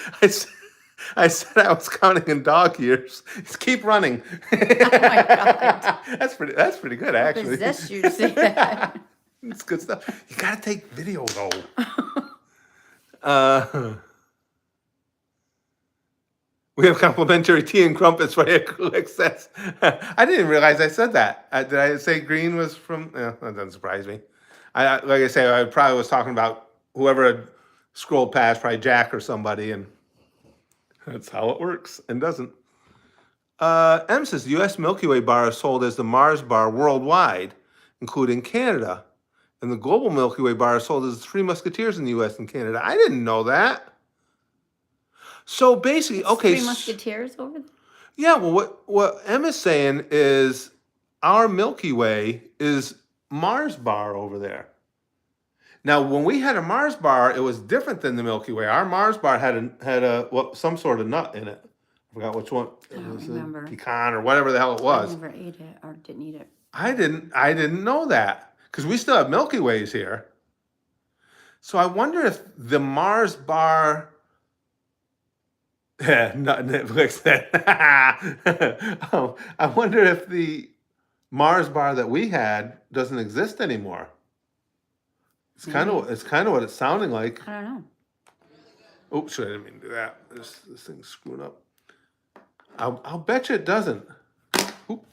I said I was counting in dog years. Just keep running. Oh my God. That's pretty good, What actually. possessed you to say that? It's good stuff. You gotta take video though. Uh, we have complimentary tea and crumpets right here. Click says. I didn't realize I said that. Did I say green was from? Yeah, that doesn't surprise me. Like I say, I probably was talking about whoever had scrolled past, probably Jack or somebody, and that's how it works and doesn't. M says the U.S. Milky Way bar is sold as the Mars bar worldwide, including Canada. And the global Milky Way bar is sold as the Three Musketeers in the U.S. and Canada. I didn't know that. So basically, okay. Three Musketeers over there? Yeah, well, what M is saying is our Milky Way is Mars bar over there. Now, when we had a Mars bar, it was different than the Milky Way. Our Mars bar had some sort of nut in it. I forgot which one. I don't remember. Pecan or whatever the hell it I was. never ate it or didn't eat it. I didn't know that because we still have Milky Ways here. So I wonder if the Mars bar. Yeah, not Netflix. Oh, I wonder if the Mars bar that we had doesn't exist anymore. It's kind of what it's sounding like. I don't know. Oops, I didn't mean to do that. This thing's screwing up. I'll bet you it doesn't. Oop.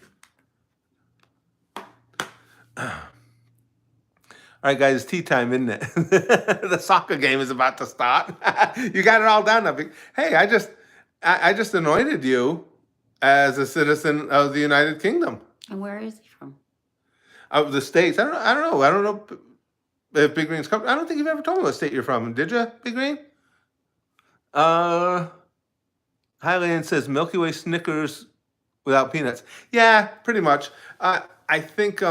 All right, guys, it's tea time, isn't it? The soccer game is about to start. You got it all done. Hey, I just anointed you as a citizen of the United Kingdom. And where is he from? Of the States. I don't know if Big Green's come. I don't think you've ever told me what state you're from. Did you, Big Green? Highland says Milky Way Snickers without peanuts. Yeah, pretty much. I think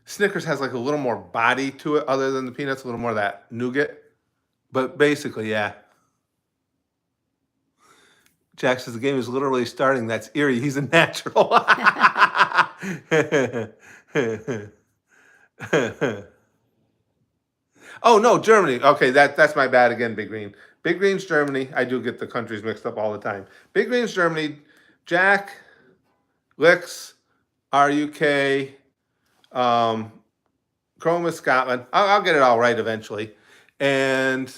Snickers has like a little more body to it other than the peanuts, a little more of that nougat. But basically, yeah. Jack says the game is literally starting. That's eerie. He's a natural. Oh no, Germany. Okay, that's my bad again, Big Green. Big Green's Germany. I do get the countries mixed up all the time. Big Green's Germany. Jack, Licks, RUK, Chrome is Scotland. I'll get it all right eventually. And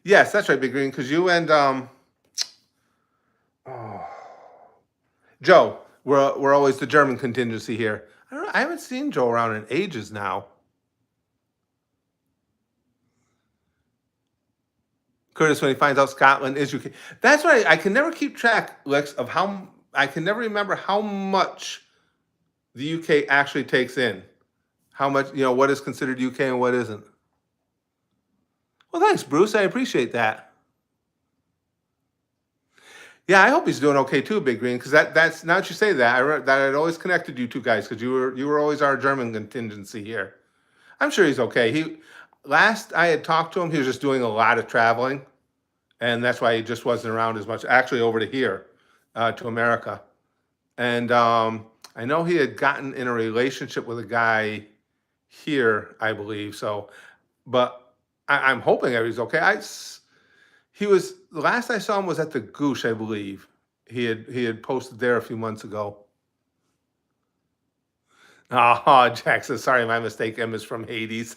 yes, that's right, Big Green, because you and Joe, we're always the German contingency here. I don't know. I haven't seen Joe around in ages now. Curtis, when he finds out Scotland is UK. That's right. I can never keep track, Lex, of how. I can never remember how much the UK actually takes in. How much, what is considered UK and what isn't. Well, thanks, Bruce. I appreciate that. Yeah, I hope he's doing okay too, Big Green. Because that's now that you say that, that I'd always connected you two guys because you were always our German contingency here. I'm sure he's okay. Last I had talked to him, he was just doing a lot of traveling, and that's why he just wasn't around as much. Actually, over to here, to America, and I know he had gotten in a relationship with a guy here, I believe. So, but I'm hoping that he's okay. He was the last I saw him was at the Goose, I believe. He had posted there a few months ago. Oh, Jack says, sorry, my mistake. M is from Hades.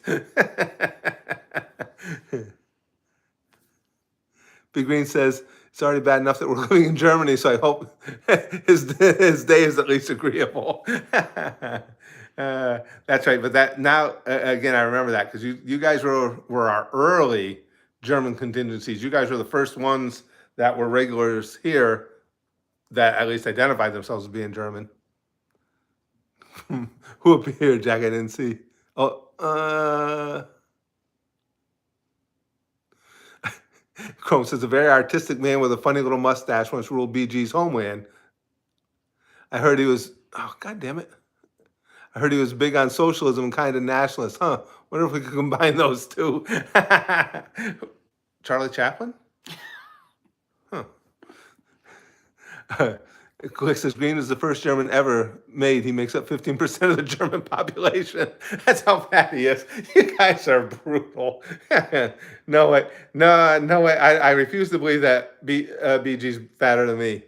Big Green says, it's already bad enough that we're living in Germany, so I hope his day is at least agreeable. That's right. But that now, again, I remember that because you guys were our early German contingencies. You guys were the first ones that were regulars here that at least identified themselves as being German. Who appeared, Jack? I didn't see. Oh, Chrome says a very artistic man with a funny little mustache once ruled BG's homeland. I heard he was. Oh, God damn it! I heard he was big on socialism and kind of nationalist. Huh? Wonder if we could combine those two. Charlie Chaplin? Huh. Click says Green is the first German ever made. He makes up 15% of the German population. That's how fat he is. You guys are brutal. No way. No, no way. I refuse to believe that BG's fatter than me.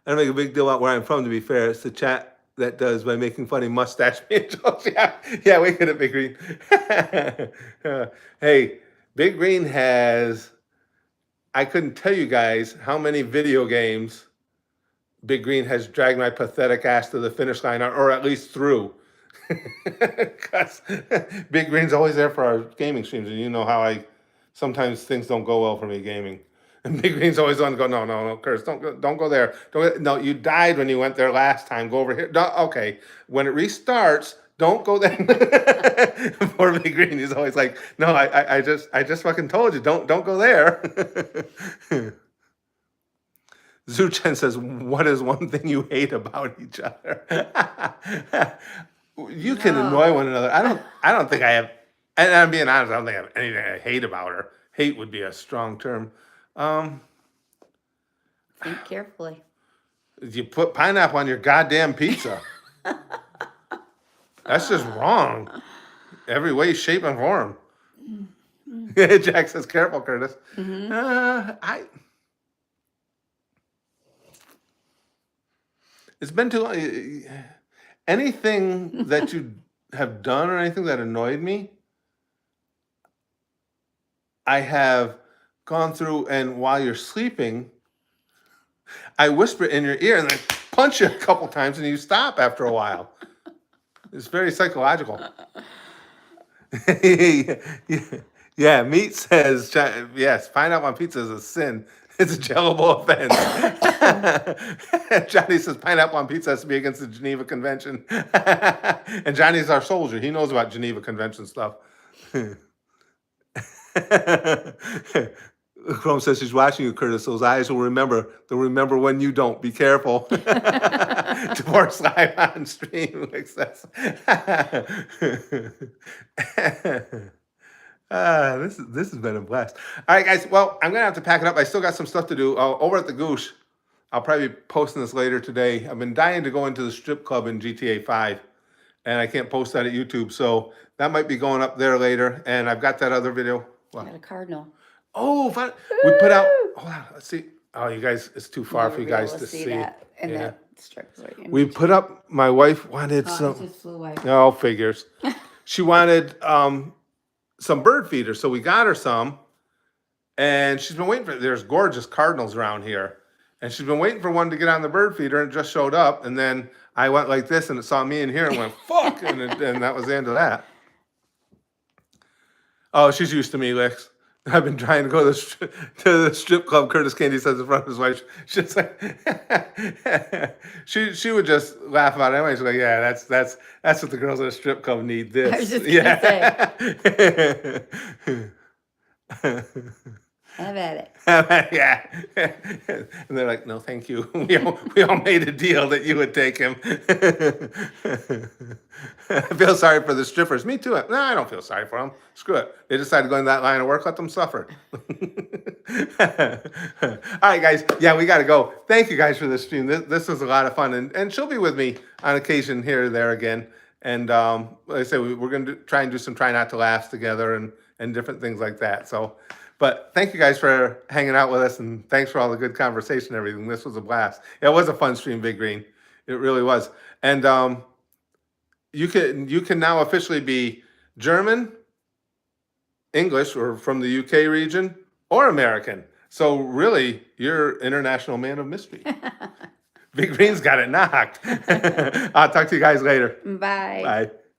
I don't make a big deal about where I'm from, to be fair. It's the chat that does by making funny mustache jokes. Yeah, yeah, we could have Big Green. Hey, Big Green has, I couldn't tell you guys how many video games Big Green has dragged my pathetic ass to the finish line, or at least through. Because Big Green's always there for our gaming streams, and you know how sometimes things don't go well for me gaming. And Big Green's always on to go, no, no, no, Curtis, don't go there. No, you died when you went there last time. Go over here. No, okay, when it restarts, don't go there. Poor Big Green, he's always like, no, I just fucking told you, don't go there. Zuchen says, what is one thing you hate about each other? You can annoy one another. I don't think I have, and I'm being honest, I don't think I have anything I hate about her. Hate would be a strong term. Think carefully. You put pineapple on your goddamn pizza. That's just wrong. Every way, shape, and form. Jack says, careful, Curtis. It's been too long. Anything that you have done or anything that annoyed me, I have gone through, and while you're sleeping, I whisper in your ear and then punch you a couple times, and you stop after a while. It's very psychological. Yeah, Meat says, yes, pineapple on pizza is a sin. It's a jailable offense. Johnny says pineapple on pizza has to be against the Geneva Convention. And Johnny's our soldier. He knows about Geneva Convention stuff. Chrome says she's watching you, Curtis. Those eyes will remember. They'll remember when you don't. Be careful. Divorce live on stream. This has been a blast. All right, guys. Well, I'm gonna have to pack it up. I still got some stuff to do over at the Goose. I'll probably be posting this later today. I've been dying to go into the strip club in GTA 5, and I can't post that at YouTube, so that might be going up there later. And I've got that other video. I got a cardinal. Oh, we put out. Hold on, let's see. Oh, you guys, it's too far for you guys to see. That, and that strip is right in we put up. My wife wanted some. It just flew away. No, figures. She wanted some bird feeders, so we got her some, and she's been waiting for. There's gorgeous cardinals around here, and she's been waiting for one to get on the bird feeder, and it just showed up, and then I went like this, and it saw me in here, and went fuck, and that was the end of that. Oh, she's used to me, Lex. I've been trying to go to the strip club. Curtis Candy says in front of his wife. She's like, she would just laugh about it anyway. She's like, yeah, that's what the girls at a strip club need. This, I was just gonna say. Have at it. Yeah. And they're like, no, thank you. We all made a deal that you would take him. I feel sorry for the strippers. Me too. No, I don't feel sorry for them. Screw it. They decided to go in that line of work. Let them suffer. All right, guys. Yeah, we got to go. Thank you guys for this stream. This was a lot of fun. And she'll be with me on occasion here or there again. And like I said, we're going to try and do some try not to laughs together and different things like that. So, but thank you guys for hanging out with us, and thanks for all the good conversation and everything. This was a blast. It was a fun stream, Big Green. It really was. And you can now officially be German, English, or from the UK region, or American. So really, you're international man of mystery. Big Green's got it knocked. I'll talk to you guys later. Bye. Bye.